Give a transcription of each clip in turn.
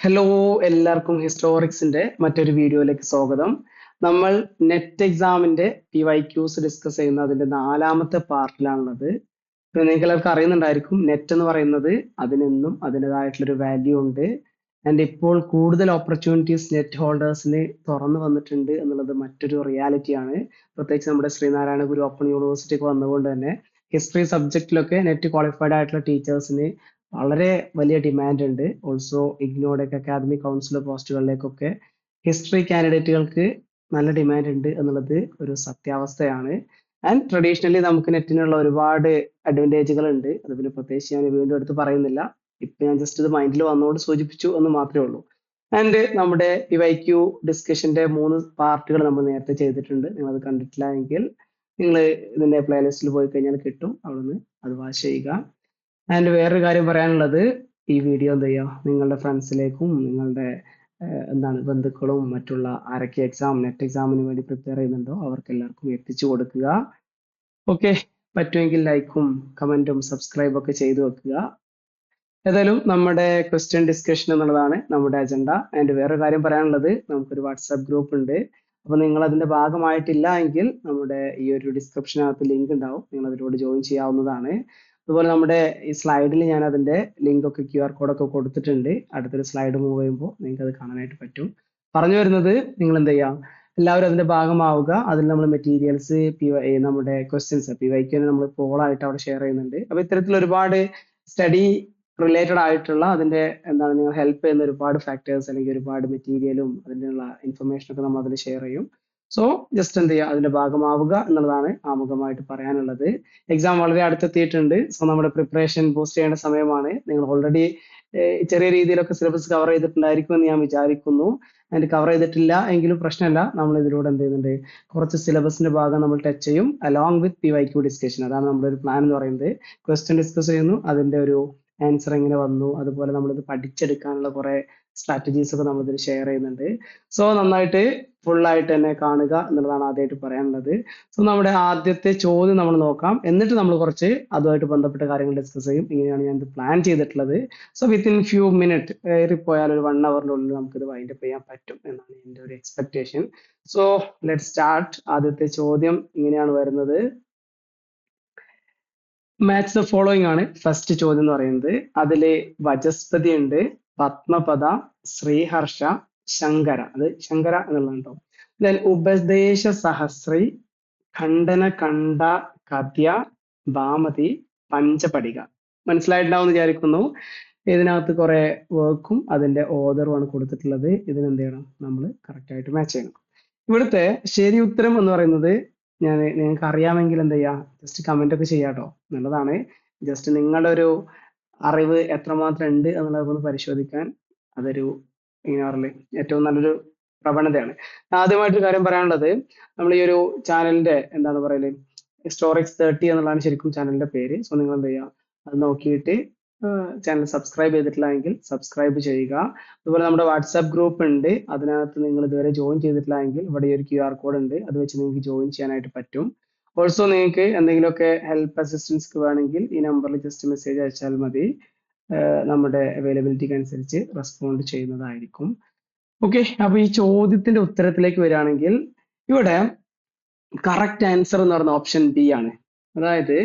Hello, എല്ലാവർക്കും ഹിസ്റ്റോറിക്സിന്റെ മറ്റൊരു വീഡിയോയിലേക്ക് സ്വാഗതം. നമ്മൾ നെറ്റ് എക്സാമിന്റെ PYQs ഡിസ്കസ് ചെയ്യുന്ന അതിന്റെ 4ാമത്തെ പാർട്ടിലാണുള്ളത്. ഇപ്പൊ നിങ്ങൾക്ക് എല്ലാവർക്കും അറിയുന്നുണ്ടായിരിക്കും, നെറ്റ് എന്ന് പറയുന്നത് അതിനെന്നും അതിൻ്റെതായിട്ടുള്ളൊരു വാല്യൂ ഉണ്ട്. ആൻഡ് ഇപ്പോൾ കൂടുതൽ ഓപ്പർച്യൂണിറ്റീസ് നെറ്റ് ഹോൾഡേഴ്സിന് തുറന്നു വന്നിട്ടുണ്ട് എന്നുള്ളത് മറ്റൊരു റിയാലിറ്റിയാണ്. പ്രത്യേകിച്ച് നമ്മുടെ ശ്രീനാരായണ ഗുരു ഓപ്പൺ യൂണിവേഴ്സിറ്റിക്ക് വന്നുകൊണ്ട് തന്നെ ഹിസ്റ്ററി സബ്ജക്റ്റിലൊക്കെ നെറ്റ് ക്വാളിഫൈഡ് ആയിട്ടുള്ള ടീച്ചേഴ്സിന് വളരെ വലിയ ഡിമാൻഡ് ഉണ്ട്. ഓൾസോ ഇഗ്നോയുടെ അക്കാദമിക് കൗൺസിലർ പോസ്റ്റുകളിലേക്കൊക്കെ ഹിസ്റ്ററി കാൻഡിഡേറ്റുകൾക്ക് നല്ല ഡിമാൻഡ് ഉണ്ട് എന്നുള്ളത് ഒരു സത്യാവസ്ഥയാണ്. ആൻഡ് ട്രഡീഷണലി നമുക്ക് നെറ്റിനുള്ള ഒരുപാട് അഡ്വാൻറ്റേജുകൾ ഉണ്ട്. അത് പിന്നെ പ്രത്യേകിച്ച് ഞാൻ വീണ്ടും എടുത്ത് പറയുന്നില്ല. ഇപ്പൊ ഞാൻ ജസ്റ്റ് ഇത് മൈൻഡിൽ വന്നുകൊണ്ട് സൂചിപ്പിച്ചു എന്ന് മാത്രമേ ഉള്ളൂ. ആൻഡ് നമ്മുടെ PYQ ഡിസ്കഷന്റെ 3 പാർട്ടുകൾ നമ്മൾ നേരത്തെ ചെയ്തിട്ടുണ്ട്. നിങ്ങൾ അത് കണ്ടിട്ടില്ല എങ്കിൽ നിങ്ങൾ ഇതിന്റെ പ്ലേലിസ്റ്റിൽ പോയി കഴിഞ്ഞാൽ കിട്ടും, അവിടുന്ന് അത് വാച്ച് ചെയ്യുക. ആൻഡ് വേറൊരു കാര്യം പറയാനുള്ളത്, ഈ വീഡിയോ എന്ത് ചെയ്യുക, നിങ്ങളുടെ ഫ്രണ്ട്സിലേക്കും നിങ്ങളുടെ ബന്ധുക്കളും മറ്റുള്ള ആരൊക്കെ നെറ്റ് എക്സാമിന് വേണ്ടി പ്രിപ്പയർ ചെയ്യുന്നുണ്ടോ അവർക്ക് എല്ലാവർക്കും എത്തിച്ചു കൊടുക്കുക. ഓക്കെ, പറ്റുമെങ്കിൽ ലൈക്കും കമന്റും സബ്സ്ക്രൈബും ഒക്കെ ചെയ്തു വെക്കുക. ഏതായാലും നമ്മുടെ ക്വസ്റ്റ്യൻ ഡിസ്കഷൻ എന്നുള്ളതാണ് നമ്മുടെ അജണ്ട. ആൻഡ് വേറൊരു കാര്യം പറയാനുള്ളത്, നമുക്കൊരു വാട്സാപ്പ് ഗ്രൂപ്പ് ഉണ്ട്. അപ്പൊ നിങ്ങൾ അതിന്റെ ഭാഗമായിട്ടില്ല എങ്കിൽ നമ്മുടെ ഈ ഒരു ഡിസ്ക്രിപ്ഷനകത്ത് ലിങ്ക് ഉണ്ടാവും, നിങ്ങൾ അതിലൂടെ ജോയിൻ ചെയ്യാവുന്നതാണ്. അതുപോലെ നമ്മുടെ ഈ സ്ലൈഡിൽ ഞാൻ അതിന്റെ ലിങ്ക് ഒക്കെ QR കോഡൊക്കെ കൊടുത്തിട്ടുണ്ട്. അടുത്തൊരു സ്ലൈഡ് മൂവ് ചെയ്യുമ്പോൾ നിങ്ങൾക്ക് അത് കാണാനായിട്ട് പറ്റും. പറഞ്ഞു വരുന്നത്, നിങ്ങൾ എന്ത് ചെയ്യാം, എല്ലാവരും അതിന്റെ ഭാഗമാവുക. അതിൽ നമ്മൾ മെറ്റീരിയൽസ് നമ്മുടെ ക്വസ്റ്റ്യൻസ് PYQ നമ്മൾ പോളായിട്ട് അവിടെ ഷെയർ ചെയ്യുന്നുണ്ട്. അപ്പൊ ഇത്തരത്തിൽ ഒരുപാട് സ്റ്റഡി റിലേറ്റഡ് ആയിട്ടുള്ള അതിന്റെ നിങ്ങൾ ഹെൽപ്പ് ചെയ്യുന്ന ഒരുപാട് ഫാക്ടേഴ്സ് അല്ലെങ്കിൽ ഒരുപാട് മെറ്റീരിയലും അതിനുള്ള ഇൻഫർമേഷൻ ഒക്കെ നമ്മൾ അതിൽ ഷെയർ ചെയ്യും. സോ ജസ്റ്റ് എന്ത് ചെയ്യുക, അതിന്റെ ഭാഗമാവുക എന്നുള്ളതാണ് ആമുഖമായിട്ട് പറയാനുള്ളത്. എക്സാം വളരെ അടുത്തെത്തിയിട്ടുണ്ട്. സോ നമ്മുടെ പ്രിപ്പറേഷൻ ബൂസ്റ്റ് ചെയ്യേണ്ട സമയമാണ്. നിങ്ങൾ ഓൾറെഡി ചെറിയ രീതിയിലൊക്കെ സിലബസ് കവർ ചെയ്തിട്ടുണ്ടായിരിക്കും എന്ന് ഞാൻ വിചാരിക്കുന്നു. അതിന് കവർ ചെയ്തിട്ടില്ല എങ്കിലും പ്രശ്നമില്ല, നമ്മൾ ഇതിലൂടെ എന്ത് ചെയ്യുന്നുണ്ട്, കുറച്ച് സിലബസിന്റെ ഭാഗം നമ്മൾ ടച്ച് ചെയ്യും അലോങ് വിത്ത് PYQ ഡിസ്കഷൻ. അതാണ് നമ്മുടെ ഒരു പ്ലാൻ എന്ന് പറയുന്നത്. ക്വസ്റ്റ്യൻ ഡിസ്കസ് ചെയ്യുന്നു, അതിന്റെ ഒരു ആൻസർ എങ്ങനെ വന്നു, അതുപോലെ നമ്മളിത് പഠിച്ചെടുക്കാനുള്ള കുറെ സ്ട്രാറ്റജീസ് ഒക്കെ നമ്മൾ ഇതിൽ ഷെയർ ചെയ്യുന്നുണ്ട്. സോ നന്നായിട്ട് ഫുൾ ആയിട്ട് തന്നെ കാണുക എന്നുള്ളതാണ് ആദ്യമായിട്ട് പറയാനുള്ളത്. സോ നമ്മുടെ ആദ്യത്തെ ചോദ്യം നമ്മൾ നോക്കാം, എന്നിട്ട് നമ്മൾ കുറച്ച് അതുമായിട്ട് ബന്ധപ്പെട്ട കാര്യങ്ങൾ ഡിസ്കസ് ചെയ്യും. ഇങ്ങനെയാണ് ഞാൻ ഇത് പ്ലാൻ ചെയ്തിട്ടുള്ളത്. സോ വിത്തിൻ ഫ്യൂ മിനിറ്റ് ഏറിപ്പോയാൽ ഒരു 1 അവറിന്റെ ഉള്ളിൽ നമുക്കിത് വൈൻഡപ്പ് ചെയ്യാൻ പറ്റും എന്നാണ് എൻ്റെ ഒരു എക്സ്പെക്ടേഷൻ. So let start. ആദ്യത്തെ ചോദ്യം ഇങ്ങനെയാണ് വരുന്നത്. മാച്ച് ദ ഫോളോയിങ് ആണ് ഫസ്റ്റ് ചോദ്യം എന്ന് പറയുന്നത്. അതില് വചസ്പതി ഉണ്ട്, പത്മപദ, ശ്രീഹർഷ, ശങ്കര. അത് ശങ്കര എന്നുള്ളതാണ് കേട്ടോ. ദെൻ ഉപദേശ സഹസ്രി, ഖണ്ഡന കണ്ഠ കഥ്യ, ഭാമതി, പഞ്ചപടിക. മനസ്സിലായിട്ടുണ്ടാവും എന്ന് വിചാരിക്കുന്നു. ഇതിനകത്ത് കുറെ വർക്കും അതിന്റെ ഓർഡറുമാണ് കൊടുത്തിട്ടുള്ളത്. ഇതിനെന്ത് ചെയ്യണം, നമ്മൾ കറക്റ്റ് ആയിട്ട് മാച്ച് ചെയ്യണം. ഇവിടുത്തെ ശരി ഉത്തരം എന്ന് പറയുന്നത്, നിങ്ങൾക്ക് അറിയാമെങ്കിൽ എന്ത് ചെയ്യാ, ജസ്റ്റ് കമന്റ് ഒക്കെ ചെയ്യാട്ടോ, നല്ലതാണ്. ജസ്റ്റ് നിങ്ങളുടെ ഒരു അറിവ് എത്രമാത്രം ഉണ്ട് എന്നുള്ളത് ഒന്ന് പരിശോധിക്കാൻ അതൊരു ഇങ്ങനെ പറയല് ഏറ്റവും നല്ലൊരു പ്രവണതയാണ്. ആദ്യമായിട്ടൊരു കാര്യം പറയാനുള്ളത്, നമ്മൾ ഈ ഒരു ചാനലിന്റെ പറയല് ഹിസ്റ്റോറിക്സ് 30 എന്നുള്ളതാണ് ശരിക്കും ചാനലിന്റെ പേര്. സോ നിങ്ങൾ എന്ത് ചെയ്യുക, അത് നോക്കിയിട്ട് ചാനൽ സബ്സ്ക്രൈബ് ചെയ്തിട്ടില്ല എങ്കിൽ സബ്സ്ക്രൈബ് ചെയ്യുക. അതുപോലെ നമ്മുടെ വാട്സാപ്പ് ഗ്രൂപ്പ് ഉണ്ട്, അതിനകത്ത് നിങ്ങൾ ഇതുവരെ ജോയിൻ ചെയ്തിട്ടില്ല എങ്കിൽ ഇവിടെ ഒരു QR കോഡ് ഉണ്ട്, അത് വെച്ച് നിങ്ങൾക്ക് ജോയിൻ ചെയ്യാനായിട്ട് പറ്റും. ഓൾസോ നിങ്ങൾക്ക് എന്തെങ്കിലുമൊക്കെ ഹെൽപ്പ് അസിസ്റ്റൻസ് വേണമെങ്കിൽ ഈ നമ്പറിൽ ജസ്റ്റ് മെസ്സേജ് അയച്ചാൽ മതി. നമ്മുടെ അവൈലബിലിറ്റിക്ക് അനുസരിച്ച് റെസ്പോണ്ട് ചെയ്യുന്നതായിരിക്കും. ഓക്കെ, അപ്പൊ ഈ ചോദ്യത്തിന്റെ ഉത്തരത്തിലേക്ക് വരികയാണെങ്കിൽ ഇവിടെ കറക്റ്റ് ആൻസർ എന്ന് പറയുന്ന ഓപ്ഷൻ ബി ആണ്. അതായത്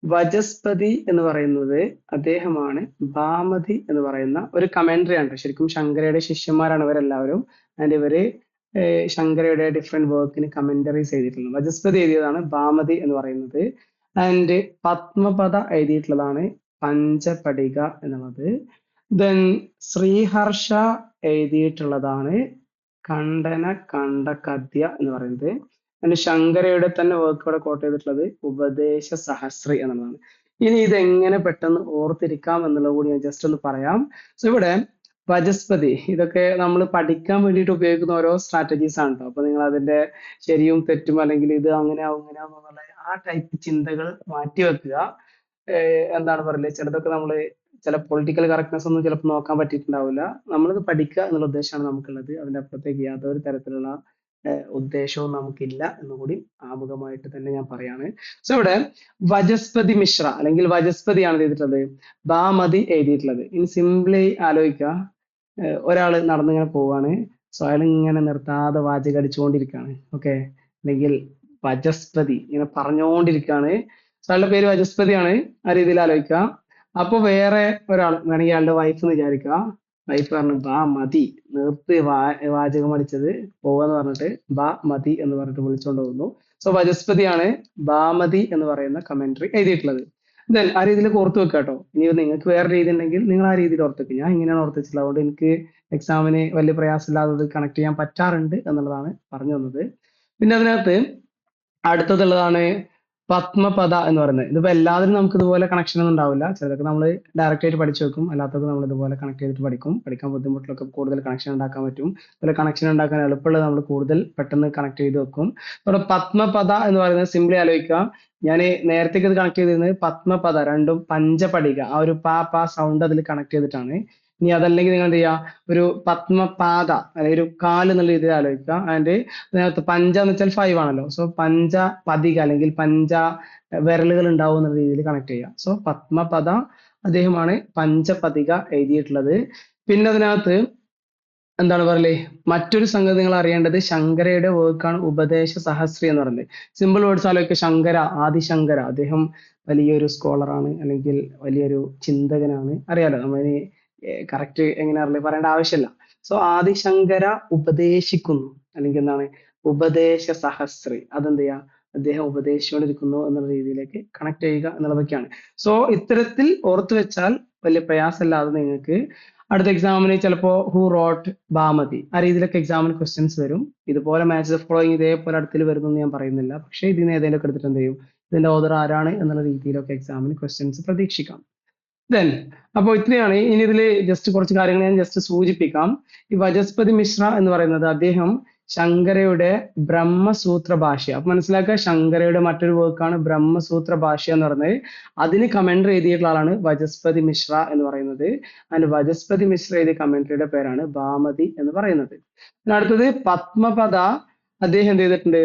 വചസ്പതി എന്ന് പറയുന്നത് അദ്ദേഹമാണ് ഭാമതി എന്ന് പറയുന്ന ഒരു കമന്ററി ആണ്. ശരിക്കും ശങ്കരയുടെ ശിഷ്യന്മാരാണ് ഇവരെല്ലാവരും. ആൻഡ് ഇവര് ശങ്കരയുടെ ഡിഫറെന്റ് വർക്കിന് കമന്ററീസ് എഴുതിയിട്ടുള്ളത്. വചസ്പതി എഴുതിയതാണ് ഭാമതി എന്ന് പറയുന്നത്. ആൻഡ് പത്മപദ എഴുതിയിട്ടുള്ളതാണ് പഞ്ചപടിക എന്നുള്ളത്. ദെൻ ശ്രീഹർഷ എഴുതിയിട്ടുള്ളതാണ് ഖണ്ഡന കണ്ഠകഥ്യ എന്ന് പറയുന്നത്. അതിന് ശങ്കരയുടെ തന്നെ വർക്ക് ഇവിടെ കോട്ട് ചെയ്തിട്ടുള്ളത് ഉപദേശ സഹസ്രി എന്നുള്ളതാണ്. ഇനി ഇത് എങ്ങനെ പെട്ടെന്ന് ഓർത്തിരിക്കാം എന്നുള്ളത് കൂടി ഞാൻ ജസ്റ്റ് ഒന്ന് പറയാം. സോ ഇവിടെ വചസ്പതി, ഇതൊക്കെ നമ്മൾ പഠിക്കാൻ വേണ്ടിയിട്ട് ഉപയോഗിക്കുന്ന ഓരോ സ്ട്രാറ്റജീസ് ആണ് കേട്ടോ. അപ്പൊ നിങ്ങൾ അതിന്റെ ശരിയും തെറ്റും അല്ലെങ്കിൽ ഇത് അങ്ങനെയാവും ഇങ്ങനെയാവും എന്നുള്ള ആ ടൈപ്പ് ചിന്തകൾ മാറ്റി വെക്കുക. പറയല്, ചിലതൊക്കെ ചില പൊളിറ്റിക്കൽ കറക്റ്റ്നെസ് ഒന്നും ചിലപ്പോൾ നോക്കാൻ പറ്റിയിട്ടുണ്ടാവില്ല. നമ്മളിത് പഠിക്കുക എന്നുള്ള ഉദ്ദേശമാണ് നമുക്കുള്ളത്. അതിന്റെ അപ്പുറത്തേക്ക് യാതൊരു തരത്തിലുള്ള ഉദ്ദേശവും നമുക്കില്ല എന്നുകൂടി ആമുഖമായിട്ട് തന്നെ ഞാൻ പറയാണ്. സോ ഇവിടെ വചസ്പതി മിശ്ര അല്ലെങ്കിൽ വചസ്പതിയാണ് ചെയ്തിട്ടുള്ളത്, ഭാമതി എഴുതിയിട്ടുള്ളത്. ഇനി സിംപ്ലി ആലോചിക്കുക, ഒരാള് നടന്നിങ്ങനെ പോവാണ്. സോ അയാൾ ഇങ്ങനെ നിർത്താതെ വാചകം അടിച്ചുകൊണ്ടിരിക്കുകയാണ്. ഓക്കെ, അല്ലെങ്കിൽ വചസ്പതി ഇങ്ങനെ പറഞ്ഞുകൊണ്ടിരിക്കുകയാണ്. സോ അയാളുടെ പേര് വചസ്പതിയാണ്. ആ രീതിയിൽ ആലോചിക്കുക. അപ്പൊ വേറെ ഒരാൾ വേണമെങ്കിൽ അയാളുടെ വൈഫ് എന്ന് വിചാരിക്കുക. വൈഫ് പറഞ്ഞു ബാ മതി, നിർത്ത് വാചകം അടിച്ചത്, പോവാന്ന് പറഞ്ഞിട്ട് ബാ മതി എന്ന് പറഞ്ഞിട്ട് വിളിച്ചുകൊണ്ട് പോകുന്നു. സോ വചസ്പതിയാണ് ബാമതി എന്ന് പറയുന്ന കമന്ററി എഴുതിയിട്ടുള്ളത്. ദെൻ ആ രീതിയിൽ ഓർത്ത് വെക്കുക കേട്ടോ. ഇനി നിങ്ങൾക്ക് വേറെ രീതി ഉണ്ടെങ്കിൽ നിങ്ങൾ ആ രീതിയിൽ ഓർത്ത് വെക്കുക. ഞാൻ ഇങ്ങനെയാണ് ഓർത്ത് വെച്ചിട്ടുള്ളത്. അതുകൊണ്ട് എനിക്ക് എക്സാമിന് വലിയ പ്രയാസമില്ലാതെ കണക്ട് ചെയ്യാൻ പറ്റാറുണ്ട് എന്നുള്ളതാണ് പറഞ്ഞു തന്നത്. പിന്നെ അതിനകത്ത് അടുത്തതുള്ളതാണ് പത്മപദ എന്ന് പറയുന്നത്. ഇതിപ്പോ എല്ലാത്തിനും നമുക്ക് ഇതുപോലെ കണക്ഷൻ ഒന്നും ഉണ്ടാവില്ല. ചിലതൊക്കെ നമ്മൾ ഡയറക്റ്റ് ആയിട്ട് പഠിച്ചു വെക്കും, അല്ലാത്തത് നമ്മൾ ഇതുപോലെ കണക്ട് ചെയ്തിട്ട് പഠിക്കും. പഠിക്കാൻ ബുദ്ധിമുട്ടിലൊക്കെ കൂടുതൽ കണക്ഷൻ ഉണ്ടാക്കാൻ പറ്റും. അതുപോലെ കണക്ഷൻ ഉണ്ടാക്കാൻ എളുപ്പമുള്ളത് നമ്മൾ കൂടുതൽ പെട്ടെന്ന് കണക്ട് ചെയ്ത് വെക്കും. ഇവിടെ പത്മപദ എന്ന് പറയുന്നത് സിംപ്ലി ആലോചിക്കുക. ഞാൻ നേരത്തേക്ക് ഇത് കണക്ട് ചെയ്തിരുന്നത് പത്മപദ, രണ്ടും പഞ്ചപടിക, ആ ഒരു പാ സൗണ്ട് അതിൽ കണക്ട് ചെയ്തിട്ടാണ്. ഇനി അതല്ലെങ്കിൽ നിങ്ങൾ എന്ത് ചെയ്യുക, ഒരു പത്മപാദ അല്ലെങ്കിൽ ഒരു കാല് എന്നുള്ള രീതിയിൽ ആലോചിക്കുക. ആൻഡ് അതിനകത്ത് പഞ്ച എന്ന് വെച്ചാൽ 5 ആണല്ലോ. സോ പഞ്ച പതിക അല്ലെങ്കിൽ പഞ്ച വിരലുകൾ ഉണ്ടാവും എന്നുള്ള രീതിയിൽ കണക്ട് ചെയ്യുക. സോ പത്മപദ അദ്ദേഹമാണ് പഞ്ചപതിക എഴുതിയിട്ടുള്ളത്. പിന്നെ അതിനകത്ത് എന്താണ് പറയലേ, മറ്റൊരു സംഗതി നിങ്ങൾ അറിയേണ്ടത് ശങ്കരയുടെ വർക്കാണ് ഉപദേശ സഹസ്രി എന്ന് പറയുന്നത്. സിമ്പിൾ വേർഡ്സ് ആലോചിക്കുക. ശങ്കര, ആദിശങ്കര, അദ്ദേഹം വലിയൊരു സ്കോളറാണ് അല്ലെങ്കിൽ വലിയൊരു ചിന്തകനാണ്. അറിയാലോ, നമ്മളിനി കറക്റ്റ് എങ്ങനെ അറിയില്ല, പറയേണ്ട ആവശ്യമില്ല. സോ ആദിശങ്കര ഉപദേശിക്കുന്നു, അല്ലെങ്കിൽ എന്താണ് ഉപദേശ സഹസ്രി, അതെന്ത് ചെയ്യാ, അദ്ദേഹം ഉപദേശിച്ചുകൊണ്ടിരിക്കുന്നു എന്നുള്ള രീതിയിലേക്ക് കണക്ട് ചെയ്യുക എന്നുള്ളതൊക്കെയാണ്. സോ ഇത്തരത്തിൽ ഓർത്തു വെച്ചാൽ വലിയ പ്രയാസമില്ലാതെ നിങ്ങൾക്ക് അടുത്ത എക്സാമിന് ചിലപ്പോ ഹു റോട്ട് ബാമതി ആ രീതിയിലൊക്കെ എക്സാമിന് ക്വസ്റ്റ്യൻസ് വരും. ഇതുപോലെ മാച്ച് ദ ഫോളോയിങ് ഇതേപോലെ അടുത്തിൽ വരുന്നു ഞാൻ പറയുന്നില്ല, പക്ഷേ ഇതിന് ഏതെങ്കിലും ഒക്കെ എടുത്തിട്ട് എന്ത് ചെയ്യും, ഇതിന്റെ ഓർഡർ ആരാണ് എന്നുള്ള രീതിയിലൊക്കെ എക്സാമിന് ക്വസ്റ്റ്യൻസ് പ്രതീക്ഷിക്കാം. ദെൻ അപ്പോൾ ഇത്രയാണ്. ഇനി ഇതിൽ ജസ്റ്റ് കുറച്ച് കാര്യങ്ങൾ ഞാൻ ജസ്റ്റ് സൂചിപ്പിക്കാം. ഈ വചസ്പതി മിശ്ര എന്ന് പറയുന്നത് അദ്ദേഹം ശങ്കരയുടെ ബ്രഹ്മസൂത്ര ഭാഷ്യ, അപ്പൊ മനസ്സിലാക്കുക, ശങ്കരയുടെ മറ്റൊരു വർക്കാണ് ബ്രഹ്മസൂത്ര ഭാഷ്യ എന്ന് പറയുന്നത്. അതിന് കമന്ററി എഴുതിയിട്ടുള്ള ആളാണ് വചസ്പതി മിശ്ര എന്ന് പറയുന്നത്. അതിന് വചസ്പതി മിശ്ര എഴുതിയ കമന്ററിയുടെ പേരാണ് ബാമതി എന്ന് പറയുന്നത്. അടുത്തത് പത്മപദ, അദ്ദേഹം എന്ത് ചെയ്തിട്ടുണ്ട്,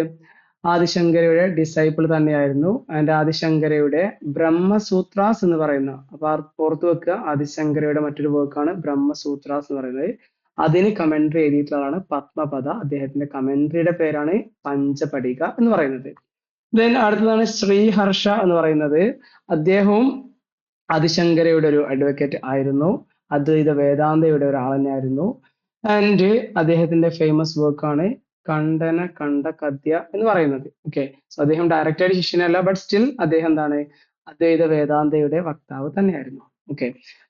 ആദിശങ്കരയുടെ ഡിസൈപ്പിൾ തന്നെയായിരുന്നു. ആൻഡ് ആദിശങ്കരയുടെ ബ്രഹ്മസൂത്രാസ് എന്ന് പറയുന്ന, അപ്പൊ ഓർത്തു വെക്കുക, ആദിശങ്കരയുടെ മറ്റൊരു വർക്കാണ് ബ്രഹ്മസൂത്രാസ് എന്ന് പറയുന്നത്. അതിന് കമന്ററി എഴുതിയിട്ടുള്ളതാണ് പത്മപദ. അദ്ദേഹത്തിന്റെ കമന്ററിയുടെ പേരാണ് പഞ്ചപടിക എന്ന് പറയുന്നത്. ദെൻ അടുത്തതാണ് ശ്രീഹർഷ എന്ന് പറയുന്നത്. അദ്ദേഹവും ആദിശങ്കരയുടെ ഒരു അഡ്വക്കേറ്റ് ആയിരുന്നു. അദ്വൈത വേദാന്തയുടെ ഒരാൾ തന്നെയായിരുന്നു. ആൻഡ് അദ്ദേഹത്തിന്റെ ഫേമസ് വർക്കാണ് കണ്ഠന കണ്ഠകദ്യ എന്ന് പറയുന്നത്. ഓക്കെ, സോ അദ്ദേഹം ഡയറക്റ്റ് ആയിട്ട് ശിഷ്യനല്ല, ബട്ട് സ്റ്റിൽ അദ്ദേഹം എന്താണ്, അദ്വൈത വേദാന്തയുടെ വക്താവ് തന്നെയായിരുന്നു. ഓക്കെ,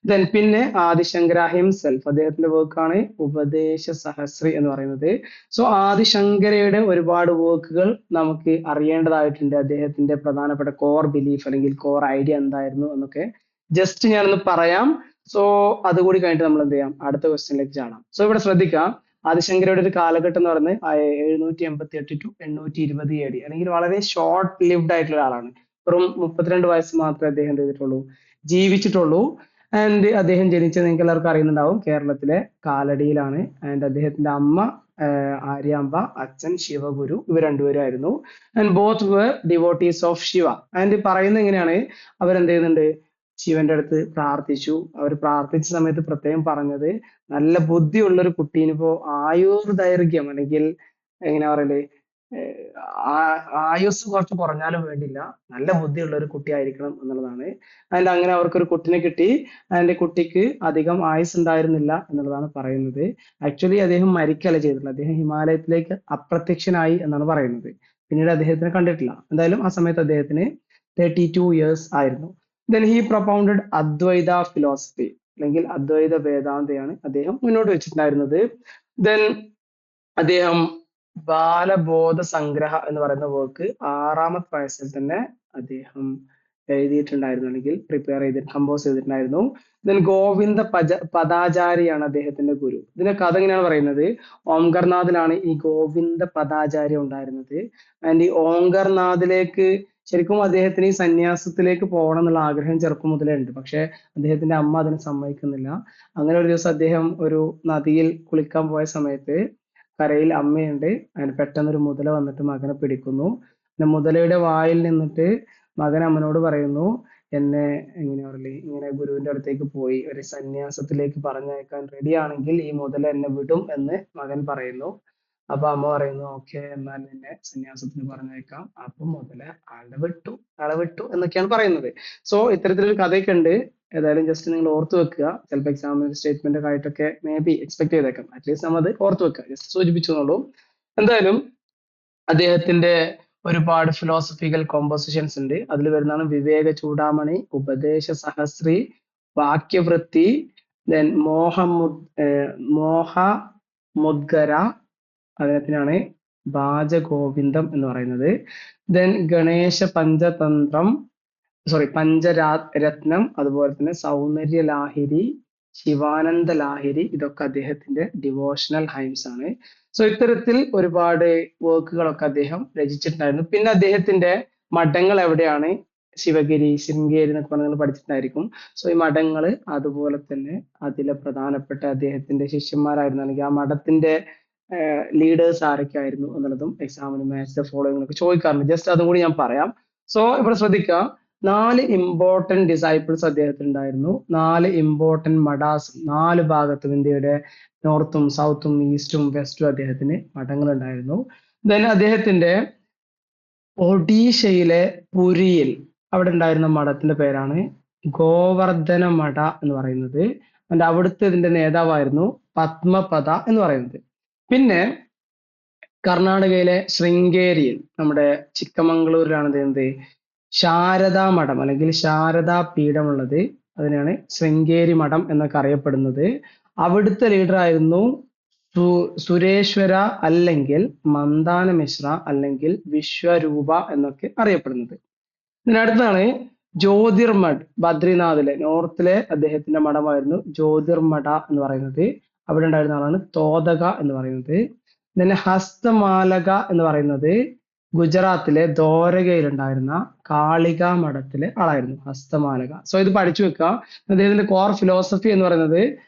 ദെൻ പിന്നെ ആദിശങ്കര ഹിംസെൽഫ്, അദ്ദേഹത്തിന്റെ വർക്കാണ് ഉപദേശ സഹസ്രി എന്ന് പറയുന്നത്. സോ ആദിശങ്കരയുടെ ഒരുപാട് വർക്കുകൾ നമുക്ക് അറിയേണ്ടതായിട്ടുണ്ട്. അദ്ദേഹത്തിന്റെ പ്രധാനപ്പെട്ട കോർ ബിലീഫ് അല്ലെങ്കിൽ കോർ ഐഡിയ എന്തായിരുന്നു എന്നൊക്കെ ജസ്റ്റ് ഞാനൊന്ന് പറയാം. സോ അതുകൂടി കഴിഞ്ഞിട്ട് നമ്മൾ എന്ത് ചെയ്യാം, അടുത്ത ക്വസ്റ്റ്യനിലേക്ക് ചാടാം. സോ ഇവിടെ ശ്രദ്ധിക്കാം, ആദിശങ്കരയുടെ ഒരു കാലഘട്ടം എന്ന് പറയുന്നത് 788 ടു 820 AD, അല്ലെങ്കിൽ വളരെ ഷോർട്ട് ലിവ്ഡ് ആയിട്ടുള്ള ഒരാളാണ്. വെറും 32 വയസ്സ് മാത്രമേ അദ്ദേഹം എന്ത് ചെയ്തിട്ടുള്ളൂ, ജീവിച്ചിട്ടുള്ളൂ. ആൻഡ് അദ്ദേഹം ജനിച്ചത് നിങ്ങൾക്ക് എല്ലാവർക്കും അറിയുന്നുണ്ടാവും, കേരളത്തിലെ കാലടിയിലാണ്. ആൻഡ് അദ്ദേഹത്തിന്റെ അമ്മ ആര്യാമ്പ, അച്ഛൻ ശിവഗുരു, ഇവർ രണ്ടുപേരായിരുന്നു. And both were devotees of Shiva. And പറയുന്നത് എങ്ങനെയാണ്, അവരെന്ത് ചെയ്യുന്നുണ്ട്, ശിവന്റെ അടുത്ത് പ്രാർത്ഥിച്ചു. അവർ പ്രാർത്ഥിച്ച സമയത്ത് പ്രത്യേകം പറഞ്ഞത്, നല്ല ബുദ്ധിയുള്ള ഒരു കുട്ടീനിപ്പോ ആയുർദൈർഘ്യം അല്ലെങ്കിൽ എങ്ങനെ പറയല്, ആയുസ് കുറച്ച് കുറഞ്ഞാലും വേണ്ടില്ല, നല്ല ബുദ്ധിയുള്ള ഒരു കുട്ടി ആയിരിക്കണം എന്നുള്ളതാണ്. അതിന്റെ അങ്ങനെ അവർക്കൊരു കുട്ടിനെ കിട്ടി. അതിന്റെ കുട്ടിക്ക് അധികം ആയുസ് ഉണ്ടായിരുന്നില്ല എന്നുള്ളതാണ് പറയുന്നത്. ആക്ച്വലി അദ്ദേഹം മരിക്കല്ല ചെയ്തിട്ടുള്ളത്, അദ്ദേഹം ഹിമാലയത്തിലേക്ക് അപ്രത്യക്ഷനായി എന്നാണ് പറയുന്നത്. പിന്നീട് അദ്ദേഹത്തിനെ കണ്ടിട്ടില്ല. എന്തായാലും ആ സമയത്ത് അദ്ദേഹത്തിന് 32 years ആയിരുന്നു. Then he propounded Adwaita philosophy, അല്ലെങ്കിൽ അദ്വൈത വേദാന്തയാണ് അദ്ദേഹം മുന്നോട്ട് വെച്ചിട്ടുണ്ടായിരുന്നത്. ദെൻ അദ്ദേഹം ബാലബോധ സംഗ്രഹ എന്ന് പറയുന്ന വർക്ക് 6ാമത്തെ വയസ്സിൽ തന്നെ അദ്ദേഹം എഴുതിയിട്ടുണ്ടായിരുന്നു, അല്ലെങ്കിൽ പ്രിപ്പയർ ചെയ്ത് കമ്പോസ് ചെയ്തിട്ടുണ്ടായിരുന്നു. ദെൻ ഗോവിന്ദ പദാചാരിയാണ് അദ്ദേഹത്തിന്റെ ഗുരു. ഇതിന്റെ കഥ എങ്ങനെയാണ് പറയുന്നത്, ഓംകർനാഥിലാണ് ഈ ഗോവിന്ദ പദാചാര്യ ഉണ്ടായിരുന്നത്. ആൻഡ് ഈ ഓംകർനാഥിലേക്ക് ശരിക്കും അദ്ദേഹത്തിന് ഈ സന്യാസത്തിലേക്ക് പോകണം എന്നുള്ള ആഗ്രഹം ചെറുപ്പം മുതലേ ഉണ്ട്, പക്ഷെ അദ്ദേഹത്തിന്റെ അമ്മ അതിന് സമ്മതിക്കുന്നില്ല. അങ്ങനെ ഒരു ദിവസം അദ്ദേഹം ഒരു നദിയിൽ കുളിക്കാൻ പോയ സമയത്ത് കരയിൽ അമ്മയുണ്ട്. അതിന് പെട്ടെന്നൊരു മുതല വന്നിട്ട് മകനെ പിടിക്കുന്നു. പിന്നെ മുതലയുടെ വായിൽ നിന്നിട്ട് മകൻ അമ്മനോട് പറയുന്നു, എന്നെ എങ്ങനെ പറയല് ഇങ്ങനെ ഗുരുവിന്റെ അടുത്തേക്ക് പോയി ഒരു സന്യാസത്തിലേക്ക് പറഞ്ഞയക്കാൻ റെഡി ആണെങ്കിൽ ഈ മുതല എന്നെ വിടും എന്ന് മകൻ പറയുന്നു. അപ്പൊ അമ്മ പറയുന്നു ഓക്കെ എന്നാൽ നിന്നെ സന്യാസത്തിന് പറഞ്ഞയക്കാം. അപ്പൊ മുതല ആളെ വിട്ടു എന്നൊക്കെയാണ് പറയുന്നത്. സോ ഇത്തരത്തിലൊരു കഥയൊക്കെ ഉണ്ട്. ഏതായാലും ജസ്റ്റ് നിങ്ങൾ ഓർത്ത് വെക്കുക. ചിലപ്പോൾ എക്സാമിന് സ്റ്റേറ്റ്മെന്റ് ഒക്കെ ആയിട്ടൊക്കെ മേ ബി എക്സ്പെക്ട് ചെയ്തേക്കാം. അറ്റ്ലീസ്റ്റ് നമ്മൾ അത് ഓർത്ത് വെക്കുക. ജസ്റ്റ് സൂചിപ്പിച്ചെന്നുള്ളൂ. എന്തായാലും അദ്ദേഹത്തിന്റെ ഒരുപാട് ഫിലോസഫിക്കൽ കോമ്പോസിഷൻസ് ഉണ്ട്. അതിൽ വരുന്നതാണ് വിവേക ചൂടാമണി, ഉപദേശ സഹസ്രി, വാക്യവൃത്തി, ദെൻ മോഹ മുദ്ഗര, അദ്ദേഹത്തിനാണ് ഭാജഗോവിന്ദം എന്ന് പറയുന്നത്. ദെൻ ഗണേശ പഞ്ചതന്ത്രം, പഞ്ചരത്നം, അതുപോലെ തന്നെ സൗന്ദര്യ ലാഹിരി, ശിവാനന്ദ ലാഹിരി, ഇതൊക്കെ അദ്ദേഹത്തിന്റെ ഡിവോഷണൽ ഹൈംസ് ആണ്. സോ ഇത്തരത്തിൽ ഒരുപാട് വർക്കുകളൊക്കെ അദ്ദേഹം രചിച്ചിട്ടുണ്ടായിരുന്നു. പിന്നെ അദ്ദേഹത്തിന്റെ മഠങ്ങൾ എവിടെയാണ്? ശിവഗിരി, ശൃംഗേരി എന്നൊക്കെ പറഞ്ഞ് നിങ്ങൾ പഠിച്ചിട്ടുണ്ടായിരിക്കും. സോ ഈ മഠങ്ങൾ അതുപോലെ തന്നെ അതിലെ പ്രധാനപ്പെട്ട അദ്ദേഹത്തിന്റെ ശിഷ്യന്മാരായിരുന്നു, അല്ലെങ്കിൽ ആ മഠത്തിന്റെ ലീഡേഴ്സ് ആരൊക്കെ ആയിരുന്നു എന്നുള്ളതും എക്സാമിന് മാച്ച് ദ ഫോളോയിങ് ഒക്കെ ചോദിക്കാറുണ്ട്. ജസ്റ്റ് അതും കൂടി ഞാൻ പറയാം. സോ ഇവിടെ ശ്രദ്ധിക്കുക, 4 ഇമ്പോർട്ടന്റ് ഡിസൈപ്പിൾസ് അദ്ദേഹത്തിന് ഉണ്ടായിരുന്നു. 4 ഇമ്പോർട്ടന്റ് മഠാസ് 4 ഭാഗത്തും, ഇന്ത്യയുടെ നോർത്തും സൗത്തും ഈസ്റ്റും വെസ്റ്റും അദ്ദേഹത്തിന് മഠങ്ങൾ ഉണ്ടായിരുന്നു. ദെൻ അദ്ദേഹത്തിന്റെ ഒഡീഷയിലെ പുരിയിൽ അവിടെ ഉണ്ടായിരുന്ന മഠത്തിന്റെ പേരാണ് ഗോവർദ്ധന മഠ എന്ന് പറയുന്നത്. and അവിടുത്തെ ഇതിന്റെ നേതാവായിരുന്നു പത്മപദ എന്ന് പറയുന്നത്. പിന്നെ കർണാടകയിലെ ശൃംഗേരിയിൽ, നമ്മുടെ ചിക്കമംഗളൂരിലാണ് എന്ത് ശാരദാ മഠം അല്ലെങ്കിൽ ശാരദാ പീഠമുള്ളത്. അതിനാണ് ശൃംഗേരി മഠം എന്നൊക്കെ അറിയപ്പെടുന്നത്. അവിടുത്തെ ലീഡർ ആയിരുന്നു സുരേശ്വര അല്ലെങ്കിൽ മന്ദാന മിശ്ര അല്ലെങ്കിൽ വിശ്വരൂപ എന്നൊക്കെ അറിയപ്പെടുന്നത്. ഇതിനടുത്താണ് ജ്യോതിർമഠ്, ബദ്രിനാഥിലെ നോർത്തിലെ അദ്ദേഹത്തിന്റെ മഠമായിരുന്നു ജ്യോതിർമഠ എന്ന് പറയുന്നത്. അവിടെ ഉണ്ടായിരുന്ന ആളാണ് തോതക എന്ന് പറയുന്നത്. പിന്നെ ഹസ്തമാലക എന്ന് പറയുന്നത് ഗുജറാത്തിലെ ദ്വാരകയിൽ ഉണ്ടായിരുന്ന കാളിക മഠത്തിലെ ആളായിരുന്നു ഹസ്തമാലക. സോ ഇത് പഠിച്ചു വെക്കുക. അദ്ദേഹത്തിന്റെ കോർ ഫിലോസഫി എന്ന് പറയുന്നത്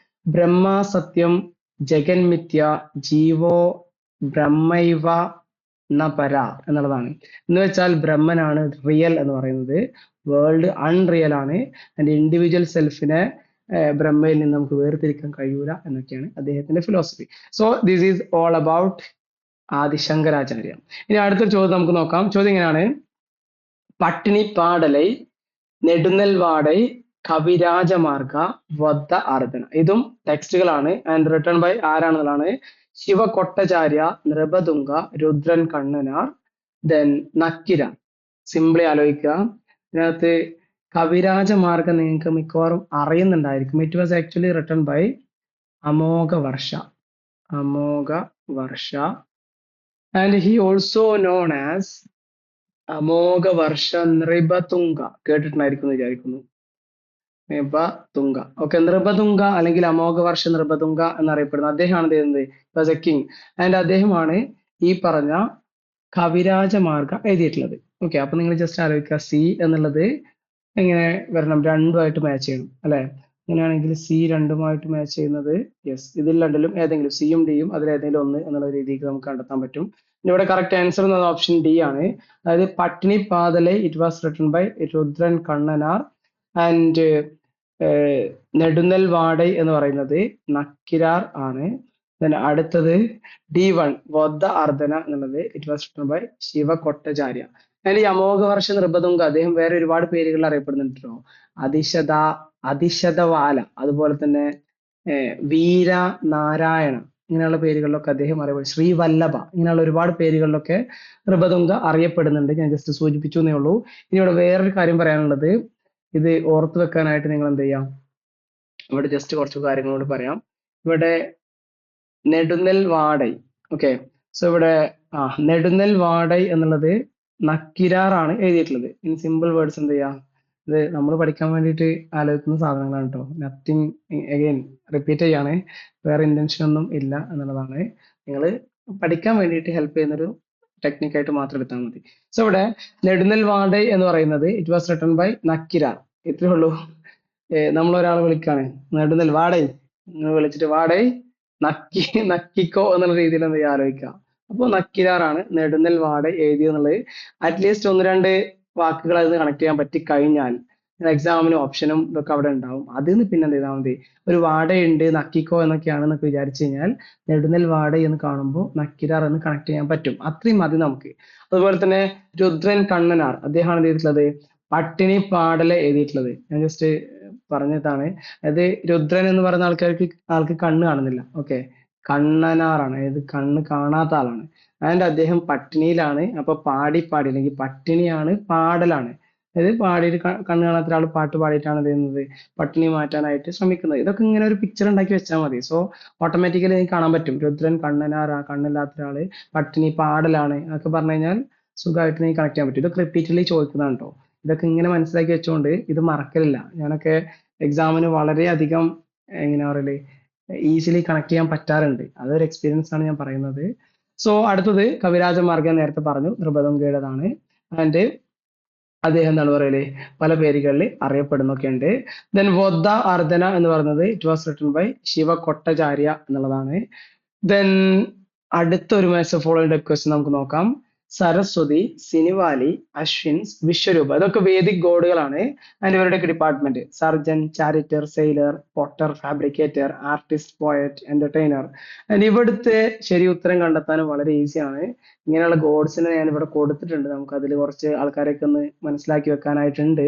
ബ്രഹ്മ സത്യം, ജഗന്മിഥ്യ, ജീവോ ബ്രഹ്മൈവ ന പര എന്നുള്ളതാണ്. എന്ന് വെച്ചാൽ ബ്രഹ്മനാണ് റിയൽ എന്ന് പറയുന്നത്, വേൾഡ് അൺറിയൽ ആണ്, ആൻഡ് ഇൻഡിവിജ്വൽ സെൽഫിനെ ബ്രഹ്മയിൽ നിന്ന് നമുക്ക് വേർതിരിക്കാൻ കഴിയൂല എന്നൊക്കെയാണ് അദ്ദേഹത്തിന്റെ philosophy. So this is all about Adi Shankaracharya. ഇനി അടുത്തൊരു ചോദ്യം നമുക്ക് നോക്കാം. ചോദ്യം ഇങ്ങനെയാണ്: പട്ടിണിപ്പാടലൈ, നെടുന്നൽവാടൈ, കവിരാജമാർഗ, വദ്ദ അർദ്ധന. ഇതും ടെക്സ്റ്റുകളാണ് ആൻഡ് റിട്ടൺ ബൈ ആരാണെന്നുള്ളതാണ് ശിവകൊട്ടചാര്യ, നൃപതുംഗ, രുദ്രൻ കണ്ണനാർ, ദെൻ നക്കിര. സിംപ്ലി ആലോചിക്കുക. ഇതിനകത്ത് കവിരാജമാർഗം നിങ്ങൾക്ക് മിക്കവാറും അറിയുന്നുണ്ടായിരിക്കും. It was actually written by Amoghavarsha. And he also known as Amoghavarsha Nripatunga. കേട്ടിട്ടുണ്ടായിരിക്കും എന്ന് വിചാരിക്കുന്നു. നൃപതുംഗ. ഓക്കെ, നൃപതുംഗ അല്ലെങ്കിൽ അമോഘവർഷ നൃപതുംഗ എന്നറിയപ്പെടുന്ന അദ്ദേഹമാണ് ചെയ്യുന്നത് കിങ്. ആൻഡ് അദ്ദേഹമാണ് ഈ പറഞ്ഞ കവിരാജമാർഗ എഴുതിയിട്ടുള്ളത്. ഓക്കെ, അപ്പൊ നിങ്ങൾ ജസ്റ്റ് ആലോചിക്കുക, സി എന്നുള്ളത് എങ്ങനെ വരണം? രണ്ടുമായിട്ട് മാച്ച് ചെയ്യണം അല്ലെ? അങ്ങനെയാണെങ്കിൽ സി രണ്ടുമായിട്ട് മാച്ച് ചെയ്യുന്നത് യെസ്, ഇതിൽ രണ്ടിലും ഏതെങ്കിലും സിയും ഡിയും അതിലേതെങ്കിലും ഒന്ന് എന്നുള്ള രീതിക്ക് നമുക്ക് കണ്ടെത്താൻ പറ്റും. ഇവിടെ കറക്റ്റ് ആൻസർ എന്നത് ഓപ്ഷൻ ഡി ആണ്. അതായത് Pattinappalai it was written by Rudran Kannanar and Nedunalvadai എന്ന് പറയുന്നത് നക്കിരാർ ആണ്. അടുത്തത് D1 വദ്ദ അർദ്ധന എന്നുള്ളത് it was written by Shivakotiacharya. ഈ അമോഘവർഷ നൃപതുംഗ അദ്ദേഹം വേറെ ഒരുപാട് പേരുകളിൽ അറിയപ്പെടുന്നുണ്ടല്ലോ. അതിശതവാല, അതുപോലെ തന്നെ വീര നാരായണ, ഇങ്ങനെയുള്ള പേരുകളിലൊക്കെ അദ്ദേഹം അറിയപ്പെടും. ശ്രീവല്ലഭ, ഇങ്ങനെയുള്ള ഒരുപാട് പേരുകളിലൊക്കെ നൃപതുംഗ അറിയപ്പെടുന്നുണ്ട്. ഞാൻ ജസ്റ്റ് സൂചിപ്പിച്ചു എന്നേ ഉള്ളൂ. ഇനി ഇവിടെ വേറൊരു കാര്യം പറയാനുള്ളത്, ഇത് ഓർത്തു വെക്കാനായിട്ട് നിങ്ങൾ എന്ത് ചെയ്യാം, ഇവിടെ ജസ്റ്റ് കുറച്ച് കാര്യങ്ങളോട് പറയാം. ഇവിടെ നെടുന്നൽവാടൈ, ഓക്കെ, സോ ഇവിടെ നെടുന്നൽവാടൈ എന്നുള്ളത് നക്കിരാറാണ് എഴുതിയിട്ടുള്ളത്. ഇൻ സിമ്പിൾ വേർഡ്സ് എന്ത് ചെയ്യാം, ഇത് നമ്മൾ പഠിക്കാൻ വേണ്ടിയിട്ട് ആലോചിക്കുന്ന സാധനങ്ങളാണ് കേട്ടോ. നത്തിങ് അഗൈൻ റിപ്പീറ്റ് ചെയ്യാണ്, വേറെ ഇന്റൻഷൻ ഒന്നും ഇല്ല എന്നുള്ളതാണ്. നിങ്ങൾ പഠിക്കാൻ വേണ്ടിയിട്ട് ഹെൽപ്പ് ചെയ്യുന്നൊരു ടെക്നിക്കായിട്ട് മാത്രം എടുത്താൽ മതി. സോ ഇവിടെ നെടുന്നൽവാടൈ എന്ന് പറയുന്നത് ഇറ്റ് വാസ് റിട്ടൺ ബൈ നക്കിരാർ. ഇത്രേ ഉള്ളൂ. നമ്മൾ ഒരാളെ വിളിക്കാണ്, നെടുന്നൽവാടൈ, നിങ്ങൾ വിളിച്ചിട്ട് വാടൈ നക്കിക്കോ എന്നുള്ള രീതിയിൽ എന്ത് ചെയ്യാൻ ആലോചിക്കുക. അപ്പോൾ നക്കിരാറാണ് നെടുന്നൽവാടൈ എഴുതിയെന്നുള്ളത്. അറ്റ്ലീസ്റ്റ് ഒന്ന് രണ്ട് വാക്കുകൾ അതിന് കണക്ട് ചെയ്യാൻ പറ്റി കഴിഞ്ഞാൽ എക്സാമിന് ഓപ്ഷനും ഇതൊക്കെ അവിടെ ഉണ്ടാവും. അതിൽ നിന്ന് പിന്നെ എന്ത് ചെയ്താൽ മതി, ഒരു വാടയുണ്ട് നക്കിക്കോ എന്നൊക്കെയാണെന്നൊക്കെ വിചാരിച്ചു കഴിഞ്ഞാൽ നെടുന്നൽ വാട എന്ന് കാണുമ്പോൾ നക്കിരാർ എന്ന് കണക്ട് ചെയ്യാൻ പറ്റും. അത്രയും മതി നമുക്ക്. അതുപോലെ തന്നെ രുദ്രൻ കണ്ണനാർ, അദ്ദേഹമാണ് എന്ത് ചെയ്തിട്ടുള്ളത്, പട്ടിണി പാടല എഴുതിയിട്ടുള്ളത്. ഞാൻ ജസ്റ്റ് പറഞ്ഞതാണ്. അതായത് രുദ്രൻ എന്ന് പറയുന്ന ആൾക്ക് കണ്ണ് കാണുന്നില്ല. ഓക്കെ, കണ്ണനാറാണ്, അതായത് കണ്ണ് കാണാത്ത ആളാണ്. ആൻഡ് അദ്ദേഹം പട്ടിണിയിലാണ്. അപ്പൊ പാടി പാടി അല്ലെങ്കിൽ പട്ടിണിയാണ് പാടലാണ്. അതായത് പാടിയിട്ട് കണ്ണ് കാണാത്ത ഒരാൾ പാട്ട് പാടിയിട്ടാണ് എന്ത് ചെയ്യുന്നത്, പട്ടിണി മാറ്റാനായിട്ട് ശ്രമിക്കുന്നത്. ഇതൊക്കെ ഇങ്ങനെ ഒരു പിക്ചർ ഉണ്ടാക്കി വെച്ചാൽ മതി. സോ ഓട്ടോമാറ്റിക്കലി നിങ്ങൾക്ക് കാണാൻ പറ്റും രുദ്രൻ കണ്ണനാറാ, കണ്ണില്ലാത്ത ഒരാള് പട്ടിണി പാടലാണ് എന്നൊക്കെ പറഞ്ഞു കഴിഞ്ഞാൽ സുഖമായിട്ട് നിങ്ങൾക്ക് കണക്ട് ചെയ്യാൻ പറ്റും. ഇതൊക്കെ റിപ്പീറ്റഡ്ലി ചോദിക്കുന്നതാണ് കേട്ടോ. ഇതൊക്കെ ഇങ്ങനെ മനസ്സിലാക്കി വെച്ചുകൊണ്ട് ഇത് മറക്കലില്ല. ഞാനൊക്കെ എക്സാമിന് വളരെയധികം എങ്ങനെയാ പറയല്, ഈസിലി കണക്ട് ചെയ്യാൻ പറ്റാറുണ്ട്. അതൊരു എക്സ്പീരിയൻസ് ആണ് ഞാൻ പറയുന്നത്. സോ അടുത്തത് കവിരാജമാർഗ്ഗം, നേരത്തെ പറഞ്ഞു നൃപതുംഗയുടേതാണ്. ആൻഡ് അദ്ദേഹം എന്താണ് പറയല്, പല പേരുകളിൽ അറിയപ്പെടുന്നൊക്കെ ഉണ്ട്. ദെൻ വൊദ്ദ അർദ്ധന എന്ന് പറയുന്നത് it was written by Shivakotiacharya എന്നുള്ളതാണ്. ദെൻ അടുത്ത ഒരു മാച്ച് ഫോളോയിങ് ക്വസ്റ്റ്യൻ നമുക്ക് നോക്കാം. സരസ്വതി, സിനിവാലി, അശ്വിൻസ്, വിശ്വരൂപ, ഇതൊക്കെ വേദിക് ഗോഡുകളാണ്. ആൻഡ് ഇവരുടെയൊക്കെ department surgeon, charioteer, sailor, potter, fabricator, artist, poet, entertainer. And ഇവിടുത്തെ ശരി ഉത്തരം കണ്ടെത്താൻ വളരെ ഈസിയാണ്. ഇങ്ങനെയുള്ള ഗോഡ്സിനെ ഞാൻ ഇവിടെ കൊടുത്തിട്ടുണ്ട്. നമുക്ക് അതിൽ കുറച്ച് ആൾക്കാരെയൊക്കെ ഒന്ന് മനസ്സിലാക്കി വെക്കാനായിട്ടുണ്ട്.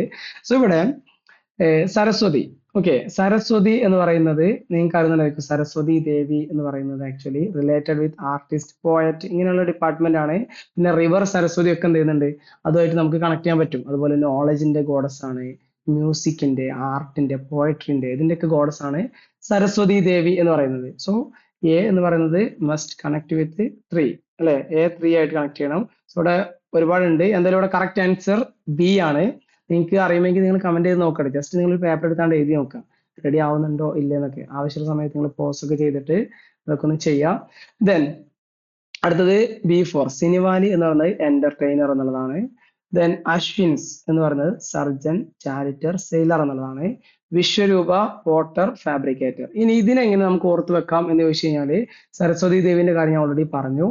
സോ ഇവിടെ സരസ്വതി, ഓക്കെ, സരസ്വതി എന്ന് പറയുന്നത് നിങ്ങൾക്ക് അറിയുന്നതായിരിക്കും. സരസ്വതി ദേവി എന്ന് പറയുന്നത് actually related with artist, poet, ഇങ്ങനെയുള്ള ഡിപ്പാർട്ട്മെന്റ് ആണ്. പിന്നെ റിവർ സരസ്വതി ഒക്കെ എന്ത് ചെയ്യുന്നുണ്ട്, അതുമായിട്ട് നമുക്ക് കണക്ട് ചെയ്യാൻ പറ്റും. അതുപോലെ നോളജിന്റെ ഗോഡസ് ആണ്, മ്യൂസിക്കിന്റെ, ആർട്ടിന്റെ, പോയട്രിന്റെ, ഇതിന്റെയൊക്കെ ഗോഡസ് ആണ് സരസ്വതി ദേവി എന്ന് പറയുന്നത്. സോ എ എന്ന് പറയുന്നത് മസ്റ്റ് കണക്ട് വിത്ത് 3 അല്ലെ, A3 ആയിട്ട് കണക്ട് ചെയ്യണം. സോ ഇവിടെ ഒരുപാടുണ്ട്. എന്തായാലും ഇവിടെ കറക്റ്റ് ആൻസർ ബി ആണ്. നിങ്ങൾക്ക് അറിയുമെങ്കിൽ നിങ്ങൾ കമന്റ് ചെയ്ത് നോക്കണം. ജസ്റ്റ് നിങ്ങൾ പേപ്പർ എടുത്താണ്ട് എഴുതി നോക്കാം റെഡി ആവുന്നുണ്ടോ ഇല്ലെന്നൊക്കെ. ആവശ്യമുള്ള സമയത്ത് നിങ്ങൾ പോസ് ഒക്കെ ചെയ്തിട്ട് അതൊക്കെ ഒന്ന് ചെയ്യാം. ദെൻ അടുത്തത് B4 സിനിവാലി എന്ന് പറയുന്നത് എന്റർടൈനർ എന്നുള്ളതാണ്. ദെൻ അശ്വിൻസ് എന്ന് പറയുന്നത് സർജൻ, ചാരിറ്റർ, സെയിലർ എന്നുള്ളതാണ്. വിശ്വരൂപ, പോട്ടർ, ഫാബ്രിക്കേറ്റർ. ഇനി ഇതിനെങ്ങനെ നമുക്ക് ഓർത്ത് വെക്കാം എന്ന് ചോദിച്ചു കഴിഞ്ഞാല് സരസ്വതി ദേവിന്റെ കാര്യം ഞാൻ ഓൾറെഡി പറഞ്ഞു.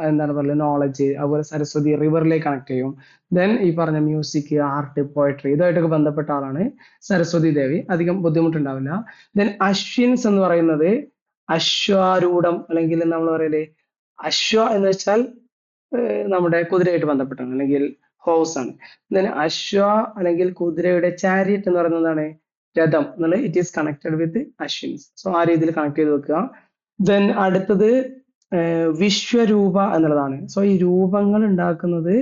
എന്താണ് പറയുക, നോളജ്, അതുപോലെ സരസ്വതി റിവറിലേക്ക് കണക്ട് ചെയ്യും. ദെൻ ഈ പറഞ്ഞ മ്യൂസിക്, ആർട്ട്, പോയട്രി, ഇതായിട്ടൊക്കെ ബന്ധപ്പെട്ട ആളാണ് സരസ്വതി ദേവി. അധികം ബുദ്ധിമുട്ടുണ്ടാവില്ല. ദെൻ അശ്വിൻസ് എന്ന് പറയുന്നത് അശ്വാരൂഢം, അല്ലെങ്കിൽ നമ്മൾ പറയല് അശ്വ എന്ന് വെച്ചാൽ നമ്മുടെ കുതിരയായിട്ട് ബന്ധപ്പെട്ടാണ്, അല്ലെങ്കിൽ ഹോഴ്സ് ആണ്. ദെൻ അശ്വ അല്ലെങ്കിൽ കുതിരയുടെ ചാരിയറ്റ് എന്ന് പറയുന്നത് എന്താണ്, രഥം എന്നുള്ളത് it is connected with Ashwin's. So ആ രീതിയിൽ കണക്ട് ചെയ്ത് വെക്കുക. ദെൻ അടുത്തത് വിശ്വരൂപ എന്നുള്ളതാണ്. സോ ഈ രൂപങ്ങൾ ഉണ്ടാക്കുന്നത്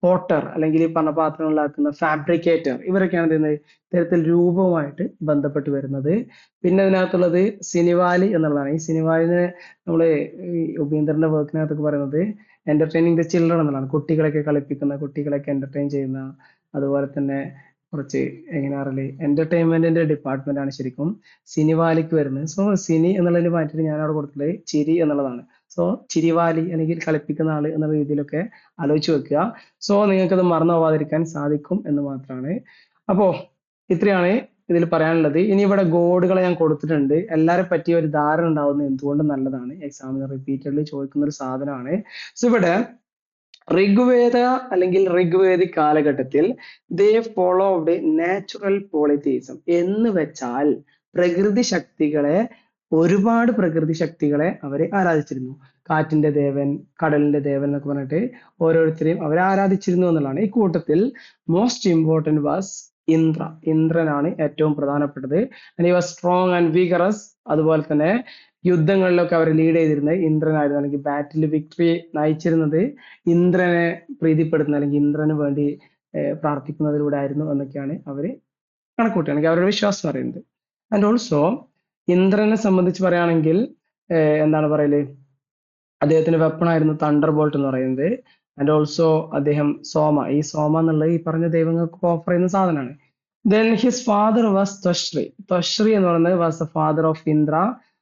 പോട്ടർ, അല്ലെങ്കിൽ ഈ പറഞ്ഞ പാത്രങ്ങൾ ഉണ്ടാക്കുന്ന ഫാബ്രിക്കേറ്റർ, ഇവരൊക്കെയാണ് ചെയ്യുന്നത് ഇത്തരത്തിൽ രൂപവുമായിട്ട് ബന്ധപ്പെട്ട് വരുന്നത്. പിന്നെ ഇതിനകത്തുള്ളത് സിനിവാലി എന്നുള്ളതാണ്. ഈ സിനിവാലിനെ നമ്മള് ഈ ഉപേന്ദ്രന്റെ വർക്കിനകത്തൊക്കെ പറയുന്നത് എന്റർടൈനിങ് ദ ചിൽഡ്രൻ എന്നുള്ളതാണ്. കുട്ടികളെയൊക്കെ കളിപ്പിക്കുന്ന, കുട്ടികളെയൊക്കെ എന്റർടൈൻ ചെയ്യുന്ന, അതുപോലെ തന്നെ കുറച്ച് എങ്ങനെയാ പറയല്, എന്റർടൈൻമെന്റിന്റെ ഡിപ്പാർട്ട്മെന്റ് ആണ് ശരിക്കും സിനിവാലിക്ക് വരുന്നത്. സോ സിനി എന്നുള്ളതിന് മാറ്റിയിട്ട് ഞാൻ അവിടെ കൊടുത്തത് ചിരി എന്നുള്ളതാണ്. സോ ചിരിവാലി അല്ലെങ്കിൽ കളിപ്പിക്കുന്ന ആള് എന്നുള്ള രീതിയിലൊക്കെ ആലോചിച്ച് വെക്കുക. സോ നിങ്ങൾക്കത് മറന്നു പോവാതിരിക്കാൻ സാധിക്കും എന്ന് മാത്രമാണ്. അപ്പോ ഇത്രയാണ് ഇതിൽ പറയാനുള്ളത്. ഇനി ഇവിടെ ഗോഡുകളെ ഞാൻ കൊടുത്തിട്ടുണ്ട്. എല്ലാരെ പറ്റിയ ഒരു ധാരണ ഉണ്ടാവുന്നത് എന്തുകൊണ്ട് നല്ലതാണ്, എക്സാമിന് റിപ്പീറ്റഡ്ലി ചോദിക്കുന്ന ഒരു സാധനമാണ്. സോ ഇവിടെ ഋഗ്വേദ അല്ലെങ്കിൽ ഋഗ്വേദിക് കാലഘട്ടത്തിൽ ദേ ഫോളോഡ് നാച്ചുറൽ പോളിതീസം എന്ന് വെച്ചാൽ പ്രകൃതി ശക്തികളെ, ഒരുപാട് പ്രകൃതി ശക്തികളെ അവരെ ആരാധിച്ചിരുന്നു. കാറ്റിന്റെ ദേവൻ, കടലിന്റെ ദേവൻ എന്നൊക്കെ പറഞ്ഞിട്ട് ഓരോരുത്തരെയും അവരെ ആരാധിച്ചിരുന്നു എന്നുള്ളതാണ്. ഈ കൂട്ടത്തിൽ മോസ്റ്റ് ഇമ്പോർട്ടന്റ് വാസ് ഇന്ദ്ര. ഇന്ദ്രനാണ് ഏറ്റവും പ്രധാനപ്പെട്ടത്. He was strong and vigorous. അതുപോലെ തന്നെ യുദ്ധങ്ങളിലൊക്കെ അവർ ലീഡ് ചെയ്തിരുന്നത് ഇന്ദ്രനായിരുന്നു, അല്ലെങ്കിൽ ബാറ്റിൽ വിക്ടറി നയിച്ചിരുന്നത് ഇന്ദ്രനെ പ്രീതിപ്പെടുത്തുന്ന, അല്ലെങ്കിൽ ഇന്ദ്രന് വേണ്ടി പ്രാർത്ഥിക്കുന്നതിലൂടെ ആയിരുന്നു എന്നൊക്കെയാണ് അവര് കണക്കൂട്ടുക, അല്ലെങ്കിൽ അവരുടെ വിശ്വാസം പറയുന്നത്. ആൻഡ് ഓൾസോ ഇന്ദ്രനെ സംബന്ധിച്ച് പറയുകയാണെങ്കിൽ എന്താണ് പറയല്, അദ്ദേഹത്തിന്റെ വെപ്പണായിരുന്നു തണ്ടർ ബോൾട്ട് എന്ന് പറയുന്നത്. ആൻഡ് ഓൾസോ അദ്ദേഹം സോമ, ഈ സോമ എന്നുള്ളത് ഈ പറഞ്ഞ ദൈവങ്ങൾക്ക് ഓഫർ ചെയ്യുന്ന സാധനമാണ്. Then his father was Tvashtri. Tvashtri എന്ന് പറയുന്നത് was the father of Indra.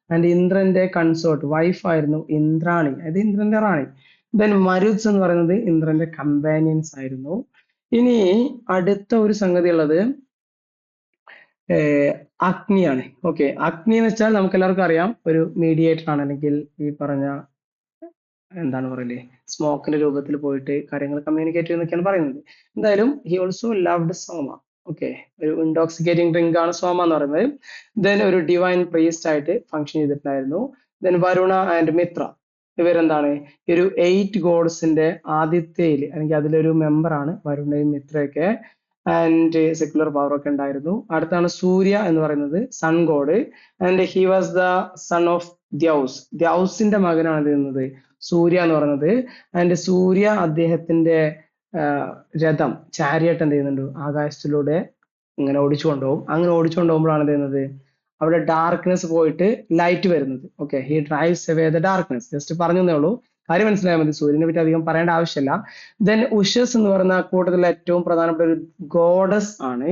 And ഇന്ദ്രന്റെ കൺസോർട്ട് വൈഫ് ആയിരുന്നു ഇന്ദ്രാണി, അതായത് ഇന്ദ്രന്റെ റാണി. ദെൻ മരുത്സ് എന്ന് പറയുന്നത് ഇന്ദ്രന്റെ കമ്പാനിയൻസ് ആയിരുന്നു. ഇനി അടുത്ത ഒരു സംഗതി ഉള്ളത് അഗ്നിയാണ്. ഓക്കെ, അഗ്നി എന്ന് വെച്ചാൽ നമുക്ക് എല്ലാവർക്കും അറിയാം ഒരു മീഡിയേറ്റർ ആണ്, അല്ലെങ്കിൽ ഈ പറഞ്ഞ എന്താണ് പറയല്, സ്മോക്കിന്റെ രൂപത്തിൽ പോയിട്ട് കാര്യങ്ങൾ കമ്മ്യൂണിക്കേറ്റ് ചെയ്യുന്നൊക്കെയാണ് പറയുന്നത്. എന്തായാലും he also loved Soma. Okay, ഒരു ഇൻടോക്സിക്കേറ്റിംഗ് ഡ്രിങ്ക് ആണ് സോമ എന്ന് പറയുന്നത്. ദെൻ ഒരു ഡിവൈൻ പ്രീസ്റ്റ് ആയിട്ട് ഫംഗ്ഷൻ ചെയ്തിട്ടുണ്ടായിരുന്നു. ദെൻ വരുണ ആൻഡ് മിത്ര ഇവരെന്താണ് ഈ ഒരു 8 ഗോഡ്സിന്റെ ആദ്യത്തേൽ അല്ലെങ്കിൽ അതിലൊരു മെമ്പറാണ് വരുണയും മിത്രയൊക്കെ. ആൻഡ് സെക്യുലർ പവർ ഒക്കെ ഉണ്ടായിരുന്നു. അടുത്താണ് സൂര്യ എന്ന് പറയുന്നത് sun god, and he was the son of Dyaus. ദ്യൗസിന്റെ മകനാണ് ഇത് ചെയ്യുന്നത് സൂര്യ എന്ന് പറയുന്നത്. ആൻഡ് സൂര്യ അദ്ദേഹത്തിന്റെ രഥം ചാരിയട്ട് എന്ത് ചെയ്യുന്നുണ്ട് ആകാശത്തിലൂടെ ഇങ്ങനെ ഓടിച്ചു കൊണ്ടുപോകും. അങ്ങനെ ഓടിച്ചു കൊണ്ടുപോകുമ്പോഴാണ് എന്ത് ചെയ്യുന്നത് അവിടെ ഡാർക്ക്നെസ് പോയിട്ട് ലൈറ്റ് വരുന്നത്. Okay, he drives away the darkness. Just പറഞ്ഞേ ഉള്ളൂ, കാര്യം മനസ്സിലായാൽ മതി, സൂര്യനെ പറ്റി അധികം പറയേണ്ട ആവശ്യമില്ല. ദെൻ ഉഷസ് എന്ന് പറയുന്ന കൂട്ടത്തിൽ ഏറ്റവും പ്രധാനപ്പെട്ട ഒരു ഗോഡസ് ആണ്.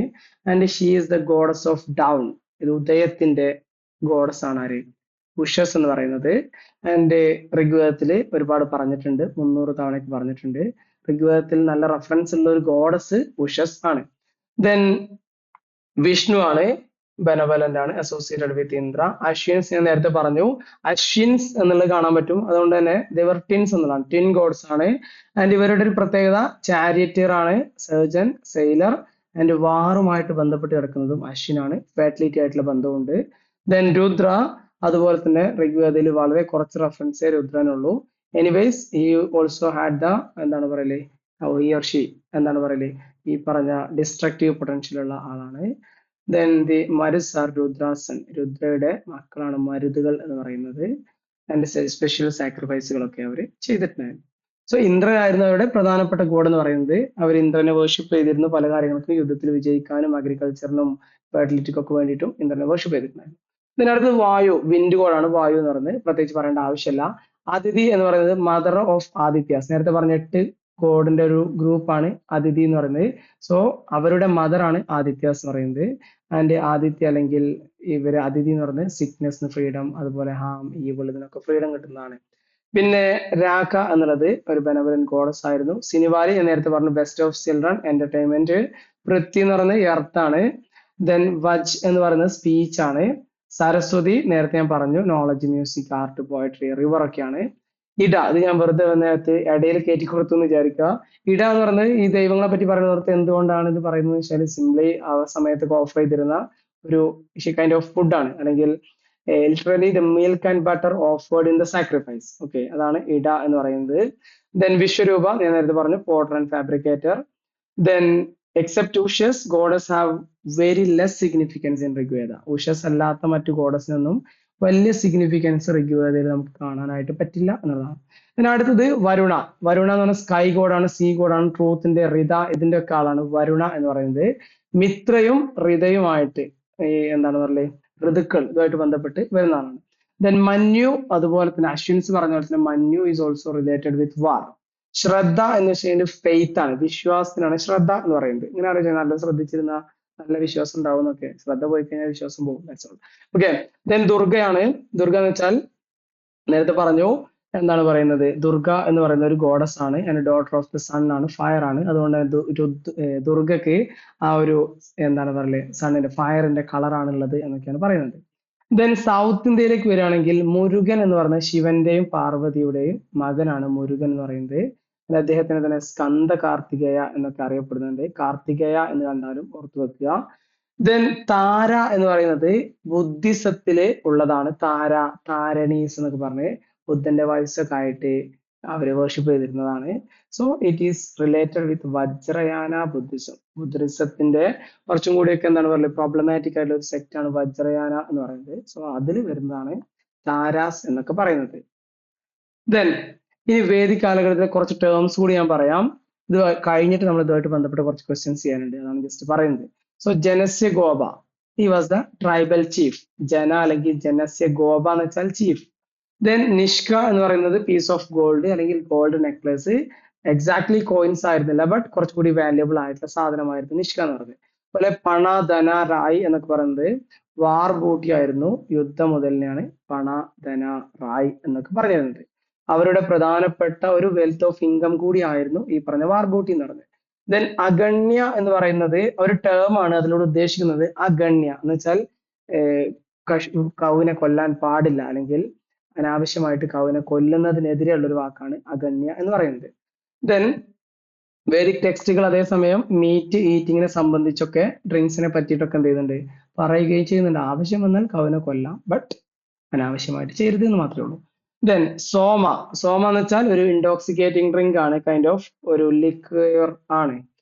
And she is the goddess of down. ഇത് ഉദയത്തിന്റെ ഗോഡസ് ആണ് ആര്, ഉഷസ് എന്ന് പറയുന്നത്. ആൻഡ് ഋഗ്വേദത്തിൽ ഒരുപാട് പറഞ്ഞിട്ടുണ്ട്, 300 തവണയ്ക്ക് പറഞ്ഞിട്ടുണ്ട്. ഋഗ്വേദത്തിൽ നല്ല റെഫറൻസ് ഉള്ള ഒരു ഗോഡസ് ഉഷസ് ആണ്. ദെൻ വിഷ്ണു ആണ്, ബെനവലന്റ് ആണ്, അസോസിയേറ്റഡ് വിത്ത് ഇന്ദ്ര. അശ്വിൻസ് ഞാൻ നേരത്തെ പറഞ്ഞു, അശ്വിൻസ് എന്നുള്ളത് കാണാൻ പറ്റും, അതുകൊണ്ട് തന്നെ ദേവർ ടിൻസ് എന്നുള്ളതാണ്, ടിൻ ഗോഡ്സ് ആണ്. ആൻഡ് ഇവരുടെ ഒരു പ്രത്യേകത ചാരിയറ്റിയർ ആണ്, സർജൻ, സെയിലർ. ആൻഡ് വാറുമായിട്ട് ബന്ധപ്പെട്ട് കിടക്കുന്നതും അശ്വിനാണ്, ഫാറ്റിലിറ്റി ആയിട്ടുള്ള ബന്ധമുണ്ട്. ദെൻ രുദ്ര, അതുപോലെ തന്നെ ഋഗ്വേദയിൽ വളരെ കുറച്ച് റെഫറൻസേ രുദ്രനുള്ളൂ. എനിവേസ് ഈ ഓൾസോ ഹാഡ് ദ എന്താണ് പറയല്, ഈ ഓർ ഷീ എന്താണ് പറയല്, ഈ പറഞ്ഞ ഡിസ്ട്രക്റ്റീവ് പൊട്ടൻഷ്യൽ ഉള്ള ആളാണ്. ദെൻ ദി മരുസ് ആർ രുദ്രാസൻ, രുദ്രയുടെ മക്കളാണ് മരുതുകൾ എന്ന് പറയുന്നത്. ആൻഡ് സ്പെഷ്യൽ സാക്രിഫൈസുകളൊക്കെ അവർ ചെയ്തിട്ടുണ്ടായിരുന്നു. സോ ഇന്ദ്രനായിരുന്നു അവരുടെ പ്രധാനപ്പെട്ട ഗോഡ് എന്ന് പറയുന്നത്. അവർ ഇന്ദ്രനെ വേർഷിപ്പ് ചെയ്തിരുന്നു പല കാര്യങ്ങൾക്കും, യുദ്ധത്തിൽ വിജയിക്കാനും അഗ്രികൾച്ചറിനും ഫെർട്ടിലിറ്റിക്കും ഒക്കെ വേണ്ടിയിട്ടും ഇന്ദ്രനെ വേർഷിപ്പ് ചെയ്തിട്ടുണ്ടായിരുന്നു. ഇതിനടുത്ത് വായു, വിൻഡ് ഗോഡാണ് വായു എന്ന് പറയുന്നത്, പ്രത്യേകിച്ച് പറയേണ്ട ആവശ്യമില്ല. അതിഥി എന്ന് പറയുന്നത് മദർ ഓഫ് ആദിത്യാസ്. നേരത്തെ പറഞ്ഞ 8 ഗോഡിന്റെ ഒരു ഗ്രൂപ്പാണ് അതിഥി എന്ന് പറയുന്നത്. സോ അവരുടെ മദർ ആണ് ആദിത്യാസ് എന്ന് പറയുന്നത്. ആൻഡ് ആദിത്യ അല്ലെങ്കിൽ ഇവര് അതിഥി എന്ന് പറയുന്നത് സിക്നെസ്, ഫ്രീഡം, അതുപോലെ ഹാം, ഈവിൾ, ഇതിനൊക്കെ ഫ്രീഡം കിട്ടുന്നതാണ്. പിന്നെ രാഖ എന്നുള്ളത് ഒരു ബെനവലന്റ് ഗോഡസ് ആയിരുന്നു. സിനിവാലി ഞാൻ നേരത്തെ പറഞ്ഞു, best of children, entertainment. Prithvi എന്ന് പറയുന്നത് എർത്ത് ആണ്. ദെൻ വജ് എന്ന് പറയുന്നത് സ്പീച്ച് ആണ്. സരസ്വതി നേരത്തെ ഞാൻ പറഞ്ഞു, knowledge, music, art, poetry, river ഒക്കെയാണ്. ഇട, ഇത് ഞാൻ വെറുതെ നേരത്തെ ഇടയിൽ കയറ്റി കൊടുത്തു എന്ന് വിചാരിക്കുക. ഇട എന്ന് പറയുന്നത് ഈ ദൈവങ്ങളെ പറ്റി പറയുന്നിടത്ത് എന്തുകൊണ്ടാണ് ഇത് പറയുന്നത് വെച്ചാൽ സിംപ്ലി ആ സമയത്ത് ഓഫർ ചെയ്തിരുന്ന ഒരു കൈൻഡ് ഓഫ് ഫുഡ് ആണ്, അല്ലെങ്കിൽ literally the milk and butter offered in the sacrifice. Okay, അതാണ് ഇട എന്ന് പറയുന്നത്. ദെൻ വിശ്വരൂപ ഞാൻ നേരത്തെ പറഞ്ഞു, potter and fabricator. Then except Ushas goddess have very less significance in Rigveda. Ushas അല്ലാത്ത മറ്റു ഗോഡസിനൊന്നും വലിയ സിഗ്നിഫിക്കൻസ് ഋഗ്വേദയിൽ നമുക്ക് കാണാനായിട്ട് പറ്റില്ല എന്നുള്ളതാണ്. പിന്നെ അടുത്തത് വരുണ. വരുണ എന്ന് പറഞ്ഞാൽ സ്കൈ ഗോഡാണ്, സീ ഗോഡാണ്, ട്രൂത്തിന്റെ, റിത, ഇതിന്റെ ഒക്കെ ആളാണ് വരുണ എന്ന് പറയുന്നത്. മിത്രയും റിതയുമായിട്ട് ഈ എന്താണ് പറയുക ഋതുക്കൾ ഇതുമായിട്ട് ബന്ധപ്പെട്ട് വരുന്ന ആളാണ്. ദെൻ മന്യു, അതുപോലെ തന്നെ അശ്വിൻസ് പറഞ്ഞ പോലെ തന്നെ മന്യു ഈസ് ഓൾസോ റിലേറ്റഡ് വിത്ത് വാർ. ശ്രദ്ധ എന്ന് വെച്ച് കഴിഞ്ഞാൽ ഫെയ്ത്ത് ആണ്, വിശ്വാസത്തിനാണ് ശ്രദ്ധ എന്ന് പറയുന്നത്. ഇങ്ങനെ അറിയാം, നല്ല ശ്രദ്ധിച്ചിരുന്ന നല്ല വിശ്വാസം ഉണ്ടാവും എന്നൊക്കെ, ശ്രദ്ധ പോയി കഴിഞ്ഞാൽ വിശ്വാസം പോകും. Okay, then ദുർഗയാണ്. ദുർഗ എന്ന് വെച്ചാൽ നേരത്തെ പറഞ്ഞു എന്താണ് പറയുന്നത്, ദുർഗ എന്ന് പറയുന്ന ഒരു ഗോഡസ് ആണ്, and daughter of the sun ആണ്, ഫയർ ആണ്. അതുകൊണ്ട് ദുർഗക്ക് ആ ഒരു എന്താണ് പറയല് സണ്ണിന്റെ ഫയറിന്റെ കളറാണുള്ളത് എന്നൊക്കെയാണ് പറയുന്നത്. ദെൻ സൗത്ത് ഇന്ത്യയിലേക്ക് വരികയാണെങ്കിൽ മുരുകൻ എന്ന് പറയുന്നത് ശിവന്റെയും പാർവതിയുടെയും മകനാണ് മുരുകൻ എന്ന് പറയുന്നത്. അദ്ദേഹത്തിന് തന്നെ സ്കന്ദ കാർത്തികേയ എന്നൊക്കെ അറിയപ്പെടുന്നുണ്ട്, കാർത്തികേയ എന്ന് കണ്ടാലും ഓർത്തു വെക്കുക. ദെൻ താര എന്ന് പറയുന്നത് ബുദ്ധിസത്തില് ഉള്ളതാണ്. താര, താരണീസ് എന്നൊക്കെ പറഞ്ഞ് ബുദ്ധന്റെ വയസ്സൊക്കെ ആയിട്ട് അവര് വർഷിപ്പ് ചെയ്തിരുന്നതാണ്. So it is related with Vajrayana Buddhism. ബുദ്ധിസത്തിന്റെ കുറച്ചും കൂടിയൊക്കെ എന്താണ് പറയുക പ്രോബ്ലമാറ്റിക് ആയിട്ടുള്ള ഒരു സെക്ട് ആണ് വജ്രയാന എന്ന് പറയുന്നത്. സോ അതിൽ വരുന്നതാണ് താരാസ് എന്നൊക്കെ പറയുന്നത്. ദെൻ ഇനി വേദിക് കാലഘട്ടത്തിലെ കുറച്ച് ടേംസ് കൂടി ഞാൻ പറയാം. ഇത് കഴിഞ്ഞിട്ട് നമ്മൾ ഇതുമായിട്ട് ബന്ധപ്പെട്ട കുറച്ച് ക്വസ്റ്റ്യൻസ് ചെയ്യാനുണ്ട്, അതാണ് ജസ്റ്റ് പറയുന്നത്. So Janasya Gopa, he was the tribal chief. Jana അല്ലെങ്കിൽ ജനസ്യ ഗോപ എന്ന് വെച്ചാൽ ചീഫ്. ദെൻ നിഷ്ക എന്ന് പറയുന്നത് പീസ് ഓഫ് ഗോൾഡ് അല്ലെങ്കിൽ ഗോൾഡ് നെക്ലേസ്. എക്സാക്ട്ലി കോയിൻസ് ആയിരുന്നില്ല, ബട്ട് കുറച്ചുകൂടി വാല്യുബിൾ ആയിട്ടുള്ള സാധനമായിരുന്നു നിഷ്ക എന്ന് പറയുന്നത്. അതുപോലെ പണ, ധന, റായ് എന്നൊക്കെ പറയുന്നത് വാർ ബൂട്ടി ആയിരുന്നു, യുദ്ധം മുതലിനെയാണ് പണ, ധന, റായ് എന്നൊക്കെ പറഞ്ഞിരുന്നത്. അവരുടെ പ്രധാനപ്പെട്ട ഒരു വെൽത്ത് ഓഫ് ഇൻകം കൂടി ആയിരുന്നു ഈ പറഞ്ഞ വാർ ബൂട്ടി എന്ന് പറയുന്നത്. ദെൻ അഗണ്യ എന്ന് പറയുന്നത് ഒരു ടേം ആണ്, അതിലൂടെ ഉദ്ദേശിക്കുന്നത് അഗണ്യ എന്ന് വെച്ചാൽ കൗവിനെ കൊല്ലാൻ പാടില്ല, അല്ലെങ്കിൽ അനാവശ്യമായിട്ട് കൗവിനെ കൊല്ലുന്നതിനെതിരെയുള്ള ഒരു വാക്കാണ് അഗണ്യ എന്ന് പറയുന്നത്. ദെൻ വേദിക് ടെക്സ്റ്റുകൾ അതേസമയം മീറ്റ് ഈറ്റിങ്ങിനെ സംബന്ധിച്ചൊക്കെ ഡ്രിങ്ക്സിനെ പറ്റിയിട്ടൊക്കെ എന്ത് ചെയ്യുന്നുണ്ട്, പറയുകയും ചെയ്യുന്നുണ്ട്. ആവശ്യം വന്നാൽ കൗവിനെ കൊല്ലാം, ബട്ട് അനാവശ്യമായിട്ട് ചെയ്യരുത് എന്ന് മാത്രമേ ഉള്ളൂ. ദെൻ സോമ. സോമ എന്ന് വെച്ചാൽ ഒരു ഇൻടോക്സിക്കേറ്റിംഗ് ഡ്രിങ്ക് ആണ്, കൈൻഡ് ഓഫ് ഒരു ലിക്വർ ആണ്.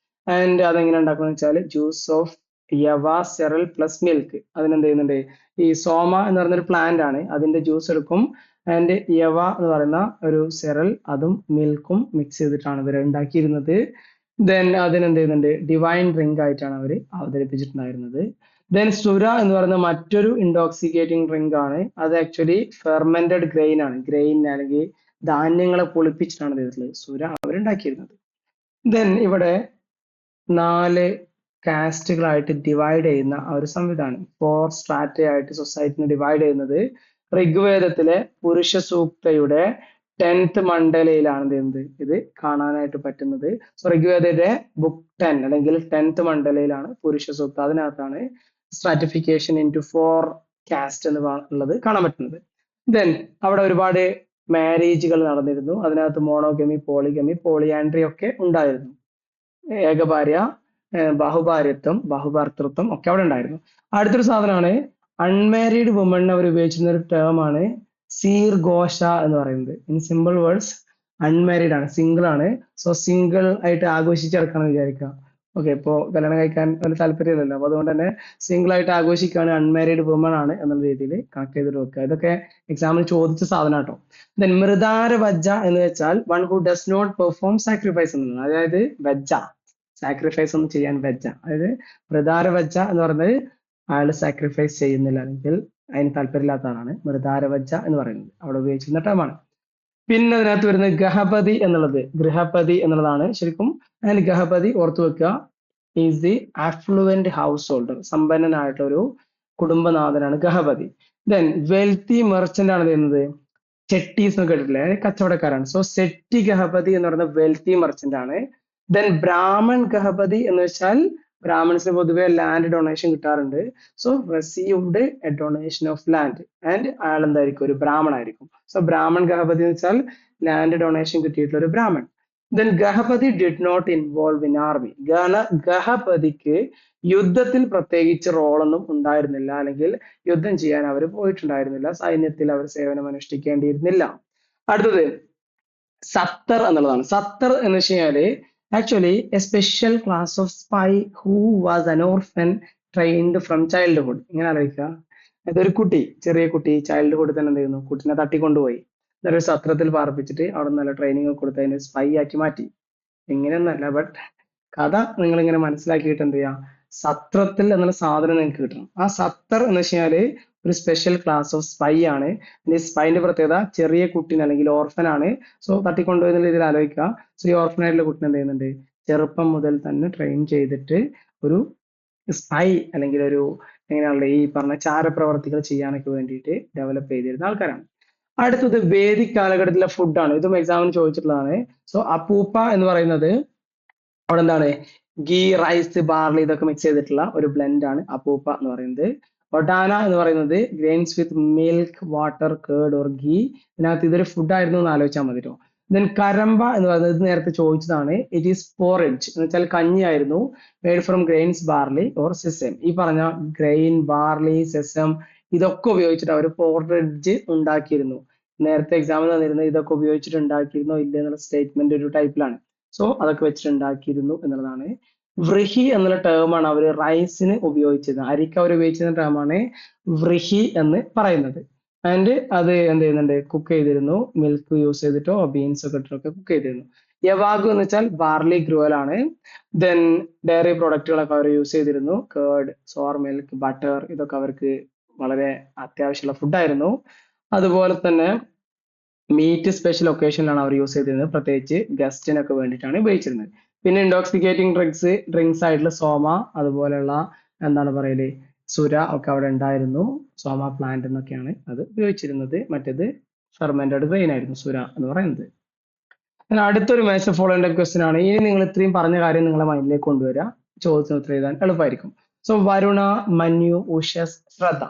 ആൻഡ് അതെങ്ങനെ ഉണ്ടാക്കുന്നത് വെച്ചാൽ ജ്യൂസ് ഓഫ് യവ സെറൽ പ്ലസ് മിൽക്ക്. അതിനെന്ത് ചെയ്യുന്നുണ്ട്, ഈ സോമ എന്ന് പറയുന്ന ഒരു പ്ലാന്റ് ആണ്, അതിന്റെ ജ്യൂസ് എടുക്കും. ആൻഡ് യവ എന്ന് പറയുന്ന ഒരു സെറൽ അതും മിൽക്കും മിക്സ് ചെയ്തിട്ടാണ് ഇവർ ഉണ്ടാക്കിയിരുന്നത്. ദെൻ അതിനെന്ത് ചെയ്യുന്നുണ്ട്, ഡിവൈൻ ഡ്രിങ്ക് ആയിട്ടാണ് അവർ അവതരിപ്പിച്ചിട്ടുണ്ടായിരുന്നത്. ദെൻ സുര എന്ന് പറയുന്ന മറ്റൊരു ഇൻടോക്സിക്കേറ്റിംഗ് ഡ്രിങ്ക് ആണ്. അത് ആക്ച്വലി ഫെർമെന്റഡ് ഗ്രെയിൻ ആണ്, ഗ്രെയിൻ അല്ലെങ്കിൽ ധാന്യങ്ങളെ പൊളിപ്പിച്ചിട്ടാണ് ചെയ്തിട്ടുള്ളത് സുര അവരുണ്ടാക്കിയിരുന്നത്. ദെൻ ഇവിടെ 4 കാസ്റ്റുകളായിട്ട് ഡിവൈഡ് ചെയ്യുന്ന ആ ഒരു സംവിധാനം, 4 സ്ട്രാറ്റയായിട്ട് സൊസൈറ്റിനെ ഡിവൈഡ് ചെയ്യുന്നത് ഋഗ്വേദത്തിലെ പുരുഷ സൂക്തയുടെ 10th മണ്ഡലയിലാണ് ചെയ്യുന്നത്, ഇത് കാണാനായിട്ട് പറ്റുന്നത്. സോ ഋഗ്വേദയുടെ ബുക്ക് 10 അല്ലെങ്കിൽ 10th മണ്ഡലയിലാണ് പുരുഷ സൂക്ത, അതിനകത്താണ് സ്ട്രാറ്റിഫിക്കേഷൻ ഇൻ ടു 4 കാസ്റ്റ് എന്ന് ഉള്ളത് കാണാൻ പറ്റുന്നത്. ദെൻ അവിടെ ഒരുപാട് മാരേജുകൾ നടന്നിരുന്നു, അതിനകത്ത് മോണോഗമി, പോളിഗമി, പോളിയാൻഡ്രി ഒക്കെ ഉണ്ടായിരുന്നു. ഏകഭാര്യ, ബാഹുഭാര്യത്വം, ബാഹുഭർത്തൃത്വം ഒക്കെ അവിടെ ഉണ്ടായിരുന്നു. അടുത്തൊരു സാധനമാണ് അൺമാരീഡ് വുമൺ അവർ ഉപയോഗിച്ചിരുന്ന ഒരു ടേം ആണ് സീർ ഘോഷ എന്ന് പറയുന്നത്. ഇൻ സിമ്പിൾ വേർഡ്സ് അൺമാരീഡ് ആണ്, സിംഗിൾ ആണ്. സോ സിംഗിൾ ആയിട്ട് ആഘോഷിച്ചെടുക്കണം വിചാരിക്കുക. ഓക്കെ, ഇപ്പോ കല്യാണം കഴിക്കാൻ ഒരു താല്പര്യമില്ലല്ലോ, അപ്പൊ അതുകൊണ്ട് തന്നെ സിംഗിൾ ആയിട്ട് ആഘോഷിക്കുകയാണ്, അൺമാരീഡ് വുമൺ ആണ് എന്നുള്ള രീതിയിൽ കണക്ട് ചെയ്തിട്ട് വെക്കുക. ഇതൊക്കെ എക്സാമിന് ചോദിച്ച സാധനം കേട്ടോ. ദെൻ മൃദാര വജ്ജ എന്ന് വെച്ചാൽ one who does not perform sacrifice എന്നാണ്, അതായത് വജ്ജ സാക്രിഫൈസ് ഒന്നും ചെയ്യാൻ വജ്ജ, അതായത് മൃദാര വജ്ജ എന്ന് പറയുന്നത് അയാൾ സാക്രിഫൈസ് ചെയ്യുന്നില്ല അല്ലെങ്കിൽ അതിന് താല്പര്യമില്ലാത്ത ആളാണ് മൃദാര വജ്ജ എന്ന് പറയുന്നത്, അവിടെ ഉപയോഗിച്ചിരുന്ന ടേമാണ്. പിന്നെ അതിനകത്ത് വരുന്നത് ഗഹപതി എന്നുള്ളത്, ഗൃഹപതി എന്നുള്ളതാണ് ശരിക്കും. അതിന് ഗഹപതി ഓർത്തു വെക്കുക, ഈസ് ദി ആഫ്ലുവന്റ് ഹൗസ് ഹോൾഡർ, സമ്പന്നനായിട്ടുള്ള ഒരു കുടുംബനാഥനാണ് ഗഹപതി. ദെൻ വെൽത്തി മെർച്ചന്റ് ആണ് ചെയ്യുന്നത്, ചെട്ടീസ് എന്ന് കേട്ടിട്ടില്ലേ, കച്ചവടക്കാരാണ്. സോ സെട്ടി ഗഹപതി എന്ന് പറയുന്നത് വെൽത്തി മെർച്ചന്റ് ആണ്. ദെൻ ബ്രാഹ്മൺ ഗഹപതി എന്ന് വെച്ചാൽ ബ്രാഹ്മൺസിന് പൊതുവെ ലാൻഡ് ഡൊണേഷൻ കിട്ടാറുണ്ട്. So received A donation of land and അയാൾ എന്തായിരിക്കും, ഒരു ബ്രാഹ്മൺ ആയിരിക്കും. സോ ബ്രാഹ്മൺ ഗഹപതി എന്ന് വെച്ചാൽ ലാൻഡ് ഡൊണേഷൻ കിട്ടിയിട്ടുള്ള ഒരു brahmin. Then gahapati did not involve in army. ഗഹപതിക്ക് യുദ്ധത്തിൽ പ്രത്യേകിച്ച് റോളൊന്നും ഉണ്ടായിരുന്നില്ല, അല്ലെങ്കിൽ യുദ്ധം ചെയ്യാൻ അവർ പോയിട്ടുണ്ടായിരുന്നില്ല, സൈന്യത്തിൽ അവർ സേവനം അനുഷ്ഠിക്കേണ്ടിയിരുന്നില്ല. അടുത്തത് സത്തർ എന്നുള്ളതാണ്. സത്തർ എന്ന് വെച്ച് കഴിഞ്ഞാല് actually A special class of spy who was അൻ ഓർഫൻ ട്രെയിൻഡ് ഫ്രം ചൈൽഡ്ഹുഡ്. ഇങ്ങനെ ആലോചിക്കുക, അതൊരു കുട്ടി, ചെറിയ കുട്ടി ചൈൽഡ്ഹുഡ് തന്നെ എന്ത് ചെയ്യുന്നു, കുട്ടിനെ തട്ടിക്കൊണ്ടുപോയി എന്നൊരു സത്രത്തിൽ പാർപ്പിച്ചിട്ട് അവിടെ നല്ല ട്രെയിനിങ് ഒക്കെ കൊടുത്ത് അതിനെ സ്പൈ ആക്കി മാറ്റി. ഇങ്ങനെയൊന്നല്ല, ബട്ട് കഥ നിങ്ങൾ ഇങ്ങനെ മനസ്സിലാക്കിയിട്ട് എന്ത് ചെയ്യാം, സത്രത്തിൽ എന്നുള്ള സാധനം നിങ്ങൾക്ക് കിട്ടണം. ആ സത്തർ എന്ന് വെച്ചാല് ഒരു സ്പെഷ്യൽ ക്ലാസ് ഓഫ് സ്പൈ ആണ്. ഈ സ്പൈന്റെ പ്രത്യേകത ചെറിയ കുട്ടീനെ അല്ലെങ്കിൽ ഓർഫൻ ആണ്. സോ തട്ടിക്കൊണ്ടുപോയി എന്നുള്ള രീതിയിൽ ആലോചിക്കുക. സോ ഈ ഓർഫൻ ആയിട്ടുള്ള കുട്ടീനെ എന്ത് ചെയ്യുന്നുണ്ട്, ചെറുപ്പം മുതൽ തന്നെ ട്രെയിൻ ചെയ്തിട്ട് ഒരു സ്പൈ അല്ലെങ്കിൽ ഒരു എങ്ങനെയാണല്ലോ ഈ പറഞ്ഞ ചാരപ്രവർത്തികൾ ചെയ്യാനൊക്കെ വേണ്ടിയിട്ട് ഡെവലപ്പ് ചെയ്തിരുന്ന ആൾക്കാരാണ്. അടുത്തത് വേദിക് കാലഘട്ടത്തിലെ ഫുഡാണ്, ഇതും എക്സാമിന് ചോദിച്ചിട്ടുള്ളതാണ്. സോ അപ്പൂപ്പ എന്ന് പറയുന്നത് അവിടെ എന്താണ്, ഗീ, റൈസ്, ബാർലി ഇതൊക്കെ മിക്സ് ചെയ്തിട്ടുള്ള ഒരു ബ്ലെൻഡ് ആണ് അപ്പൂപ്പ എന്ന് പറയുന്നത്. ഒഡാന എന്ന് പറയുന്നത് grains with milk, water, curd or ghee. ഇതിനകത്ത് ഇതൊരു ഫുഡ് ആയിരുന്നു എന്ന് ആലോചിച്ചാൽ മതി. ദെൻ കരമ്പ എന്ന് പറയുന്നത് നേരത്തെ ചോദിച്ചതാണ്. ഇറ്റ് ഈസ് പോറിഡ്ജ് എന്ന് വെച്ചാൽ കഞ്ഞിയായിരുന്നു, made from grains, barley or sesame. ഈ പറഞ്ഞ ഗ്രെയിൻ, ബാർലി, സെസം ഇതൊക്കെ ഉപയോഗിച്ചിട്ട് അവർ പോറിഡ്ജ് ഉണ്ടാക്കിയിരുന്നു. നേരത്തെ എക്സാമിൽ തന്നിരുന്നത് ഇതൊക്കെ ഉപയോഗിച്ചിട്ട് ഉണ്ടാക്കിയിരുന്നോ ഇല്ല എന്നുള്ള സ്റ്റേറ്റ്മെന്റ് ഒരു ടൈപ്പിലാണ്. സോ അതൊക്കെ വെച്ചിട്ട് ഉണ്ടാക്കിയിരുന്നു എന്നുള്ളതാണ്. വ്രിഹി എന്നുള്ള ടേമാണ് അവർ റൈസിന് ഉപയോഗിച്ചത്, അരിക്ക് അവർ ഉപയോഗിച്ചിരുന്ന ടേമാണ് വ്രിഹി എന്ന് പറയുന്നത്. ആൻഡ് അത് എന്ത് ചെയ്യുന്നുണ്ട്, കുക്ക് ചെയ്തിരുന്നു, മിൽക്ക് യൂസ് ചെയ്തിട്ടോ ബീൻസ് ഒക്കെ ഇട്ടിട്ടൊക്കെ കുക്ക് ചെയ്തിരുന്നു. യവാഗു എന്ന് വെച്ചാൽ ബാർലി ഗ്രോവൽ ആണ്. ദെൻ ഡയറി പ്രൊഡക്റ്റുകളൊക്കെ അവർ യൂസ് ചെയ്തിരുന്നു, കേർഡ്, സോർ മിൽക്ക്, ബട്ടർ ഇതൊക്കെ അവർക്ക് വളരെ അത്യാവശ്യമുള്ള ഫുഡായിരുന്നു. അതുപോലെ തന്നെ മീറ്റ് സ്പെഷ്യൽ ഒക്കേഷനിലാണ് അവർ യൂസ് ചെയ്തിരുന്നത്, പ്രത്യേകിച്ച് ഗസ്റ്റിനൊക്കെ വേണ്ടിയിട്ടാണ് ഉപയോഗിച്ചിരുന്നത്. പിന്നെ ഇൻടോക്സിക്കേറ്റിംഗ് ഡ്രിങ്ക്സ് ആയിട്ടുള്ള സോമ, അതുപോലെയുള്ള എന്താണ് പറയല്, സുര ഒക്കെ അവിടെ ഉണ്ടായിരുന്നു. സോമ പ്ലാന്റ് എന്നൊക്കെയാണ് അത് ഉപയോഗിച്ചിരുന്നത്. മറ്റേത് ഫെർമെന്റഡ് ഗ്രെയിൻ ആയിരുന്നു സുര എന്ന് പറയുന്നത്. അടുത്തൊരു മാച്ച് ഫോളോയിങ് ക്വസ്റ്റ്യൻ ആണ്. ഇനി നിങ്ങൾ ഇത്രയും പറഞ്ഞ കാര്യം നിങ്ങളെ മൈൻഡിലേക്ക് കൊണ്ടുവരിക, ചോദ്യത്തിന് ഉത്തരം എഴുതാൻ എളുപ്പമായിരിക്കും. So Varuna, Manyu, Ushas, Shraddha,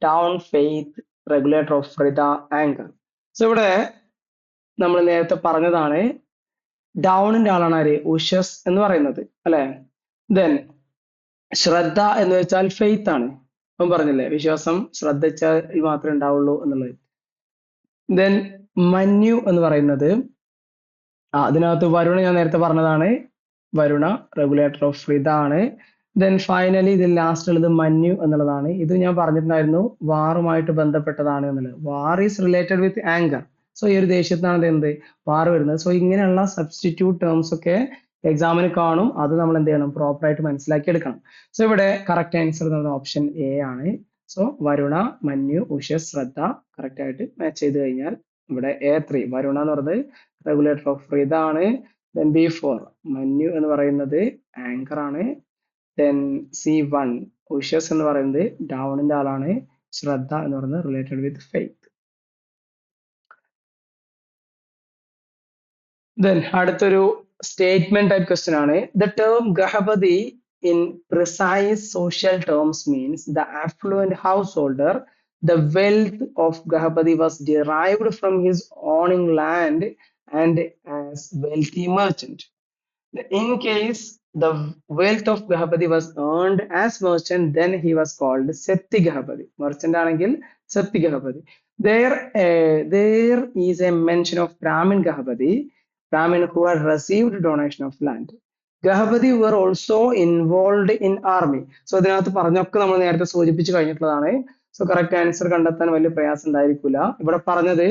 dawn, faith, regulator of Rta, anger. So ഇവിടെ നമ്മൾ നേരത്തെ പറഞ്ഞതാണ് ഡൗണിന്റെ ആളാണ് ആര്? ഉഷസ് എന്ന് പറയുന്നത് അല്ലെ. ദെൻ ശ്രദ്ധ എന്ന് വെച്ചാൽ ഫെയ്ത്ത് ആണ്. അപ്പം പറഞ്ഞില്ലേ വിശ്വാസം ശ്രദ്ധ വെച്ചാൽ മാത്രമേ ഉണ്ടാവുള്ളൂ എന്നുള്ളത്. ദെൻ മന്യു എന്ന് പറയുന്നത് അതിനകത്ത് വരുണ ഞാൻ നേരത്തെ പറഞ്ഞതാണ്. വരുണ റെഗുലേറ്റർ ഓഫ് ഇതാണ്. ദെൻ ഫൈനലി ഇതിൽ ലാസ്റ്റ് ഉള്ളത് മന്യു എന്നുള്ളതാണ്. ഇത് ഞാൻ പറഞ്ഞിട്ടുണ്ടായിരുന്നു വാറുമായിട്ട് ബന്ധപ്പെട്ടതാണ് എന്നുള്ളത്. വാർ is related with anchor. So ഈ ഒരു ദേഷ്യത്തിനാണ് എന്ത് വാർ വരുന്നത്. സോ ഇങ്ങനെയുള്ള സബ്സ്റ്റിറ്റ്യൂട്ട് ടേംസ് ഒക്കെ എക്സാമിന് കാണും. അത് നമ്മൾ എന്ത് ചെയ്യണം പ്രോപ്പർ ആയിട്ട് മനസ്സിലാക്കി എടുക്കണം. സോ ഇവിടെ കറക്റ്റ് ആൻസർ എന്നത് ഓപ്ഷൻ എ ആണ്. സോ വരുണ, മന്യു, ഉഷസ്, ശ്രദ്ധ കറക്റ്റ് ആയിട്ട് മാച്ച് ചെയ്ത് കഴിഞ്ഞാൽ ഇവിടെ A3 വരുണ എന്ന് പറയുന്നത് റെഗുലേറ്റർ ഓഫ് ഇതാണ്. ദെൻ B4 മന്യു എന്ന് പറയുന്നത് ആങ്കർ ആണ്. ദെൻ C1 ഉഷസ് എന്ന് പറയുന്നത് ഡൗണിന്റെ ആളാണ്. ശ്രദ്ധ എന്ന് പറയുന്നത് റിലേറ്റഡ് വിത്ത് ഫെയ്ത്ത്. ദെൻ അടുത്തൊരു സ്റ്റേറ്റ്മെന്റ് ടൈപ്പ് ക്വസ്റ്റ്യൻ ആണ്. The term gahapati in precise social terms means the affluent householder. The wealth of Gahapati was derived from his owning land and as wealthy merchant. In case the wealth of Gahapati was earned as merchant, then he was called Setti Gahapati. Merchant ആണെങ്കിൽ Setti Gahapati. There is a mention of Brahmin Gahapati, Brahmin who had received donation of land. Gahapati were also involved in army. So ഇതിനകത്ത് പറഞ്ഞൊക്കെ നമ്മൾ നേരത്തെ സൂചിപ്പിച്ചു കഴിഞ്ഞിട്ടുള്ളതാണ്. So correct answer കണ്ടെത്താൻ വലിയ പ്രയാസം ഉണ്ടായിരിക്കില്ല. ഇവിടെ പറഞ്ഞത്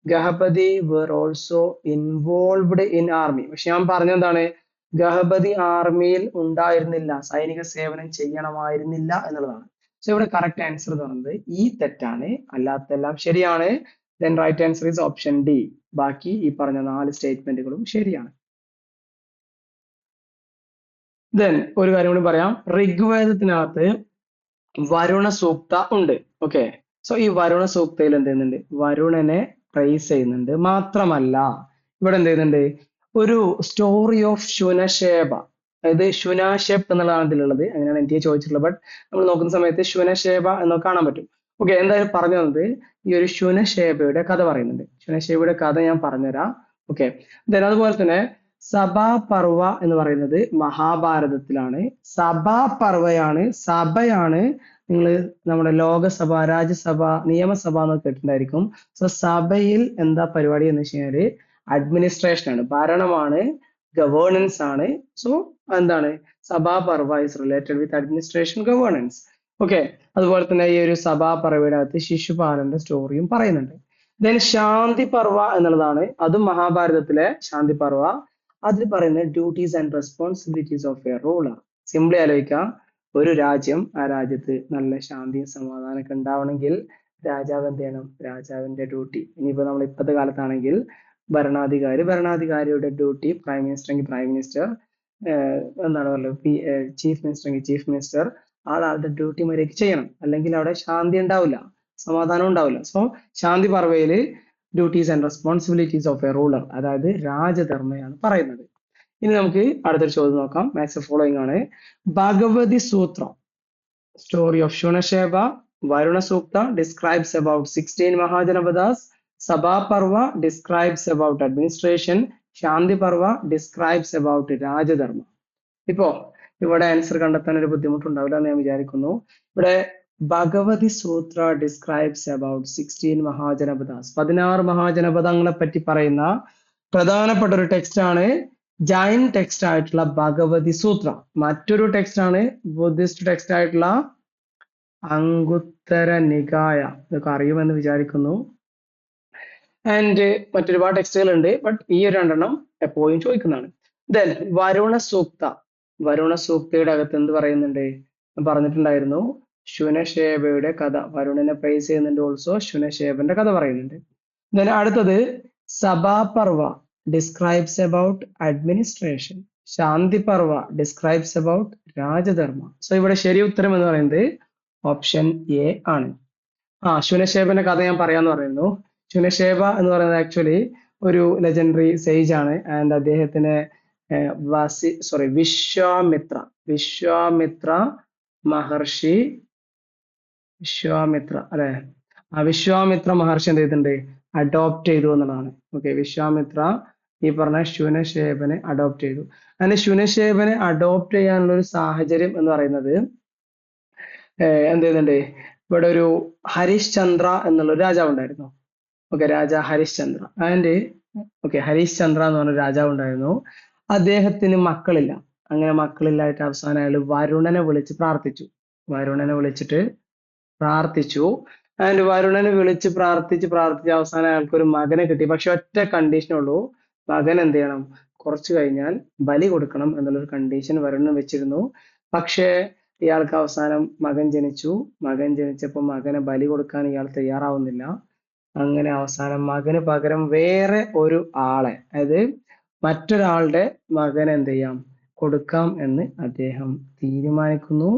gahapati were also involved in army. പക്ഷെ ഞാൻ പറഞ്ഞത് എന്താണ്? ഗഹപതി ആർമിയിൽ ഉണ്ടായിരുന്നില്ല, സൈനിക സേവനം ചെയ്യണമായിരുന്നില്ല എന്നുള്ളതാണ്. സോ ഇവിടെ കറക്റ്റ് ആൻസർ എന്ന് പറയുന്നത് ഈ തെറ്റാണ്, അല്ലാത്തെല്ലാം ശരിയാണ്. Then right answer is option D. ബാക്കി ഈ പറഞ്ഞ 4 സ്റ്റേറ്റ്മെന്റുകളും ശരിയാണ്. ദെൻ ഒരു കാര്യം കൂടി പറയാം. ഋഗ്വേദത്തിനകത്ത് വരുണ സൂക്ത ഉണ്ട്. ഓക്കെ, സോ ഈ വരുണ സൂക്തയിൽ എന്ത് ചെയ്യുന്നുണ്ട്? വരുണനെ പ്രൈസ് ചെയ്യുന്നുണ്ട്. മാത്രമല്ല ഇവിടെ എന്ത് ചെയ്യുന്നുണ്ട്? ഒരു സ്റ്റോറി ഓഫ് ശുനശേബ, അതായത് ശുനാശേബ് എന്നുള്ളതാണ് ഇതിലുള്ളത്. അങ്ങനെയാണ് എനിക്ക് ചോദിച്ചിട്ടുള്ളത്. ബട്ട് നമ്മൾ നോക്കുന്ന സമയത്ത് ശുനശേബ എന്നൊക്കെ കാണാൻ പറ്റും. ഓക്കെ, എന്തായാലും പറഞ്ഞു തന്നത് ഈ ഒരു ശുനശേബയുടെ കഥ പറയുന്നുണ്ട്. ശുനശേബയുടെ കഥ ഞാൻ പറഞ്ഞുതരാം. ഓക്കെ, ദെൻ അതുപോലെ തന്നെ സഭാപർവ എന്ന് പറയുന്നത് മഹാഭാരതത്തിലാണ്. സഭാപർവയാണ്, സഭയാണ്. നിങ്ങൾ നമ്മുടെ ലോകസഭ, രാജ്യസഭ, നിയമസഭ എന്നൊക്കെ കേട്ടിട്ടുണ്ടായിരിക്കും. സോ സഭയിൽ എന്താ പരിപാടി എന്ന് വെച്ച് കഴിഞ്ഞാല് അഡ്മിനിസ്ട്രേഷൻ ആണ്, ഭരണമാണ്, ഗവേണൻസ് ആണ്. സോ എന്താണ് Sabhaparva is related with administration, governance. Okay, അതുപോലെ തന്നെ ഈ ഒരു സഭാപർവയുടെ അകത്ത് ശിശുപാലന്റെ സ്റ്റോറിയും പറയുന്നുണ്ട്. ദെൻ ശാന്തി പർവ എന്നുള്ളതാണ്, അതും മഹാഭാരതത്തിലെ ശാന്തി പർവ. അതിൽ പറയുന്നത് duties and responsibilities of a ruler. Simply ആലോചിക്കാം, ഒരു രാജ്യം, ആ രാജ്യത്ത് നല്ല ശാന്തിയും സമാധാനമൊക്കെ ഉണ്ടാവണമെങ്കിൽ രാജാവ് എന്ത് ചെയ്യണം? രാജാവിന്റെ ഡ്യൂട്ടി. ഇനിയിപ്പോ നമ്മൾ ഇപ്പോഴത്തെ കാലത്താണെങ്കിൽ ഭരണാധികാരിയുടെ ഡ്യൂട്ടി, പ്രൈം മിനിസ്റ്റർ എങ്കിൽ പ്രൈം മിനിസ്റ്റർ, എന്താണ് പറയുക, ചീഫ് മിനിസ്റ്റർ എങ്കിൽ ചീഫ് മിനിസ്റ്റർ, ആളുടെ ഡ്യൂട്ടി മര്യാദയ്ക്ക് ചെയ്യണം. അല്ലെങ്കിൽ അവിടെ ശാന്തി ഉണ്ടാവില്ല, സമാധാനം ഉണ്ടാവില്ല. സോ ശാന്തി പർവയില് duties and responsibilities of a ruler, അതായത് രാജധർമ്മയാണ് പറയുന്നത്. ഇനി നമുക്ക് അടുത്തൊരു ചോദ്യം നോക്കാം. മാത്സ് ഫോളോയിങ് ആണ്. Bhagavati sutra, story of Shunashepa, Varuna sukta describes about 16 Mahajanapadas, Sabha Parva describes about administration, Shanti Parva describes about Rajadharma. ഇപ്പോ ഇവിടെ ആൻസർ കണ്ടെത്താൻ ഒരു ബുദ്ധിമുട്ടുണ്ടാവില്ല എന്ന് ഞാൻ വിചാരിക്കുന്നു. ഇവിടെ ഭഗവതി സൂത്ര ഡിസ്ക്രൈബ്സ് അബൌട്ട് 16 മഹാജനപദാസ്, 16 മഹാജനപദങ്ങളെ പറ്റി പറയുന്ന പ്രധാനപ്പെട്ട ഒരു ടെക്സ്റ്റ് ആണ് ജൈൻ ടെക്സ്റ്റ് ആയിട്ടുള്ള ഭഗവതി സൂത്ര. മറ്റൊരു ടെക്സ്റ്റ് ആണ് ബുദ്ധിസ്റ്റ് ടെക്സ്റ്റ് ആയിട്ടുള്ള അംഗുത്തര നികായ. ഇതൊക്കെ അറിയുമെന്ന് വിചാരിക്കുന്നു. ആൻഡ് മറ്റൊരുപാട് ടെക്സ്റ്റുകൾ ഉണ്ട്, ബട്ട് ഈ ഒരു 2 എപ്പോഴും ചോദിക്കുന്നതാണ്. ദെൻ വരുണ സൂക്ത, വരുണ സൂക്തയുടെ അകത്ത് എന്ത് പറയുന്നുണ്ട്? പറഞ്ഞിട്ടുണ്ടായിരുന്നു ശുനശേബയുടെ കഥ, വരുണനെ പ്രൈസ് ചെയ്യുന്നുണ്ട്. ഓൾസോ ശുനശേബന്റെ കഥ പറയുന്നുണ്ട്. ദെൻ അടുത്തത് Sabhaparva describes about administration, Shanti Parva describes about Rajadharma. So ഇവിടെ ശരി ഉത്തരം എന്ന് പറയുന്നത് ഓപ്ഷൻ എ ആണ്. ശുനശേബന്റെ കഥ ഞാൻ പറയാന്ന് പറയുന്നു. ശുനശേബ എന്ന് പറയുന്നത് ആക്ച്വലി ഒരു ലെജൻഡറി സേജ് ആണ്. ആൻഡ് അദ്ദേഹത്തിന് വിശ്വാമിത്ര മഹർഷി, വിശ്വാമിത്ര അല്ലെ, വിശ്വാമിത്ര മഹർഷി എന്ത് ചെയ്തിട്ടുണ്ട്? അഡോപ്റ്റ് ചെയ്തു എന്നുള്ളതാണ്. ഓക്കെ, വിശ്വാമിത്ര ഈ പറഞ്ഞ ശുനശേബനെ അഡോപ്റ്റ് ചെയ്തു. അങ്ങനെ ശുനശേബനെ അഡോപ്റ്റ് ചെയ്യാനുള്ള ഒരു സാഹചര്യം എന്ന് പറയുന്നത് എന്ത് ചെയ്യുന്നുണ്ട്, ഇവിടെ ഒരു ഹരീഷ് ചന്ദ്ര എന്നുള്ള ഒരു രാജാവ് ഉണ്ടായിരുന്നു. Okay, Raja Harish Chandra and okay Harish Chandra എന്ന് പറഞ്ഞ രാജാവ് ഉണ്ടായിരുന്നു. അദ്ദേഹത്തിന് മക്കളില്ല. അങ്ങനെ മക്കളില്ലായിട്ട് അവസാനം അയാൾ വരുണനെ വിളിച്ച് പ്രാർത്ഥിച്ചു. വരുണനെ വിളിച്ചിട്ട് പ്രാർത്ഥിച്ചു. ആൻഡ് വരുണനെ വിളിച്ച് പ്രാർത്ഥിച്ച് അവസാനം അയാൾക്ക് ഒരു മകനെ കിട്ടി. പക്ഷെ ഒറ്റ കണ്ടീഷനേ ഉള്ളൂ, മകൻ എന്ത് ചെയ്യണം, കുറച്ചു കഴിഞ്ഞാൽ ബലി കൊടുക്കണം എന്നുള്ളൊരു കണ്ടീഷൻ വരുണൻ വെച്ചിരുന്നു. പക്ഷേ ഇയാൾക്ക് അവസാനം മകൻ ജനിച്ചു. മകൻ ജനിച്ചപ്പോൾ മകനെ ബലി കൊടുക്കാൻ ഇയാൾ തയ്യാറാവുന്നില്ല. അങ്ങനെ അവസാനം മകന് പകരം വേറെ ഒരു ആളെ, അതായത് മറ്റൊരാളുടെ മകൻ എന്ത് ചെയ്യാം, കൊടുക്കാം എന്ന് അദ്ദേഹം തീരുമാനിക്കുന്നു.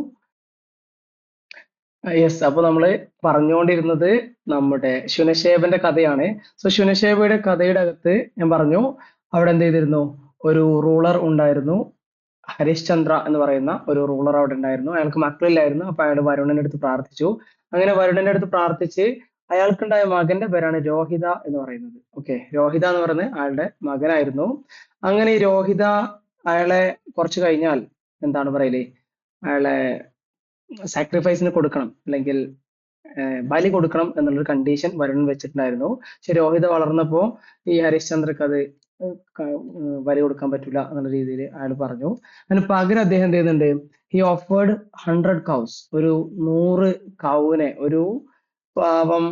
യെസ്, അപ്പൊ നമ്മള് പറഞ്ഞുകൊണ്ടിരുന്നത് നമ്മുടെ ശുനശേബന്റെ കഥയാണ്. സോ ശുനശേബയുടെ കഥയുടെ അകത്ത് ഞാൻ പറഞ്ഞു, അവിടെ എന്ത് ചെയ്തിരുന്നു, ഒരു റൂളർ ഉണ്ടായിരുന്നു, ഹരിശ്ചന്ദ്ര എന്ന് പറയുന്ന ഒരു റൂളർ അവിടെ ഉണ്ടായിരുന്നു. അയാൾക്ക് മക്കളില്ലായിരുന്നു. അപ്പൊ അയാൾ വരുണന്റെ അടുത്ത് പ്രാർത്ഥിച്ചു. അങ്ങനെ വരുണന്റെ അടുത്ത് പ്രാർത്ഥിച്ച് അയാൾക്കുണ്ടായ മകന്റെ പേരാണ് രോഹിത എന്ന് പറയുന്നത്. ഓക്കെ, രോഹിത എന്ന് പറയുന്നത് അയാളുടെ മകനായിരുന്നു. അങ്ങനെ ഈ രോഹിത അയാളെ കുറച്ച് കഴിഞ്ഞാൽ എന്താണ് പറയല്, അയാളെ സാക്രിഫൈസിന് കൊടുക്കണം, അല്ലെങ്കിൽ ബലി കൊടുക്കണം എന്നുള്ളൊരു കണ്ടീഷൻ വരുൺ വെച്ചിട്ടുണ്ടായിരുന്നു. പക്ഷെ രോഹിത വളർന്നപ്പോ ഈ ഹരിശ്ചന്ദ്രക്ക് അത് ബലി കൊടുക്കാൻ പറ്റില്ല എന്നുള്ള രീതിയിൽ അയാൾ പറഞ്ഞു. അതിന് പകരം അദ്ദേഹം എന്ത് ചെയ്യുന്നുണ്ട്, ഈ ഓഫേർഡ് 100 കൗസ്, ഒരു 100 കൗവിനെ, ഒരു പാവം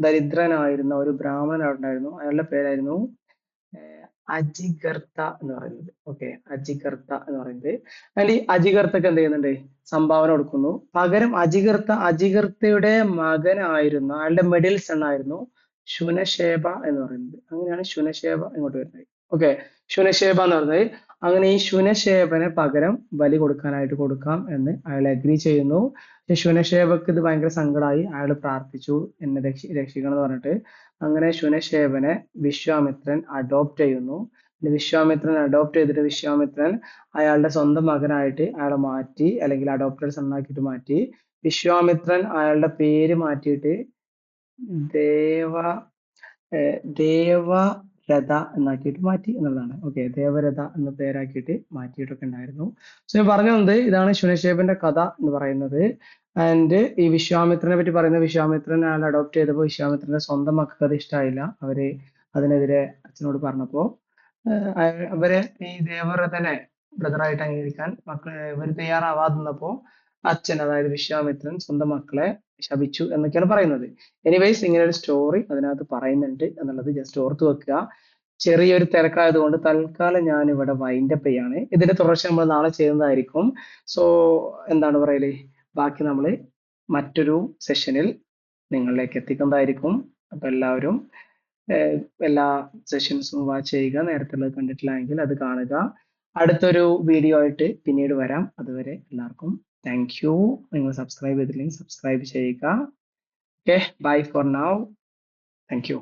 ദരിദ്രനായിരുന്ന ഒരു ബ്രാഹ്മണൻ ഉണ്ടായിരുന്നു. അയാളുടെ പേരായിരുന്നു അജിഗർത്ത എന്ന് പറയുന്നത്. ഓക്കെ, അജിഗർത്ത എന്ന് പറയുന്നത്. അതിൽ ഈ അജിഗർത്തക്ക് എന്ത് ചെയ്യുന്നുണ്ട്, സംഭാവന കൊടുക്കുന്നു. പകരം അജിഗർത്തയുടെ മകനായിരുന്ന അയാളുടെ മിഡിൽ സൺ ആയിരുന്നു ശുനശേബ എന്ന് പറയുന്നത്. അങ്ങനെയാണ് ശുനശേബ ഇങ്ങോട്ട് വരുന്നത്. ഓക്കെ, ശുനശേബ എന്ന് പറയുന്നത്. അങ്ങനെ ഈ ശുനശേബനെ പകരം ബലി കൊടുക്കാനായിട്ട് കൊടുക്കാം എന്ന് അയാൾ അഗ്രി ചെയ്യുന്നു. ശുനശേബക്ക് ഇത് ഭയങ്കര സങ്കടമായി. അയാൾ പ്രാർത്ഥിച്ചു, എന്നെ രക്ഷിക്കണം എന്ന് പറഞ്ഞിട്ട്. അങ്ങനെ ശുനശേബനെ വിശ്വാമിത്രൻ അഡോപ്റ്റ് ചെയ്യുന്നു. വിശ്വാമിത്രൻ അഡോപ്റ്റ് ചെയ്തിട്ട് വിശ്വാമിത്രൻ അയാളുടെ സ്വന്തം മകനായിട്ട് അയാളെ മാറ്റി, അല്ലെങ്കിൽ അഡോപ്റ്റഡ് സൺ ആക്കിയിട്ട് മാറ്റി. വിശ്വാമിത്രൻ അയാളുടെ പേര് മാറ്റിയിട്ട് ദേവ ദേവരഥ എന്നാക്കിയിട്ട് മാറ്റി എന്നുള്ളതാണ്. ഓക്കെ, ദേവരഥ എന്ന പേരാക്കിയിട്ട് മാറ്റിയിട്ടൊക്കെ ഉണ്ടായിരുന്നു. സോ ഞാൻ പറഞ്ഞു വന്നത് ഇതാണ് ശുനശേബന്റെ കഥ എന്ന് പറയുന്നത്. ആൻഡ് ഈ വിശ്വാമിത്രനെ പറ്റി പറയുന്നത്, വിശ്വാമിത്രൻ അയാൾ അഡോപ്റ്റ് ചെയ്തപ്പോൾ വിശ്വാമിത്രന്റെ സ്വന്തം മക്കൾക്ക് അത് ഇഷ്ടമായില്ല. അവര് അതിനെതിരെ അച്ഛനോട് പറഞ്ഞപ്പോ അവരെ ഈ ദേവരഥനെ ബ്രദറായിട്ട് അംഗീകരിക്കാൻ ഇവർ തയ്യാറാവാതിരുന്നപ്പോ അച്ഛൻ, അതായത് വിശ്വാമിത്രൻ സ്വന്തം മക്കളെ ശപിച്ചു എന്നൊക്കെയാണ് പറയുന്നത്. എനിവേസ്, ഇങ്ങനെ ഒരു സ്റ്റോറി അതിനകത്ത് പറയുന്നുണ്ട് എന്നുള്ളത് ജസ്റ്റ് ഓർത്ത് വെക്കുക. ചെറിയൊരു തിരക്കായതുകൊണ്ട് തൽക്കാലം ഞാൻ ഇവിടെ വൈൻഡപ്പ് ചെയ്യാണ്. ഇതിന്റെ തുടർച്ച നമ്മൾ നാളെ ചെയ്യുന്നതായിരിക്കും. സോ എന്താണ് പറയല്, ബാക്കി നമ്മൾ മറ്റൊരു സെഷനിൽ നിങ്ങളിലേക്ക് എത്തിക്കുന്നതായിരിക്കും. അപ്പൊ എല്ലാവരും എല്ലാ സെഷൻസും വാച്ച് ചെയ്യുക. നേരത്തെ ഉള്ളത് കണ്ടിട്ടില്ലെങ്കിൽ അത് കാണുക. അടുത്തൊരു വീഡിയോ ആയിട്ട് പിന്നീട് വരാം. അതുവരെ എല്ലാവർക്കും താങ്ക് യു. നിങ്ങൾ സബ്സ്ക്രൈബ് ചെയ്തില്ലെങ്കിൽ സബ്സ്ക്രൈബ് ചെയ്യുക. Okay, bye for now. Thank U.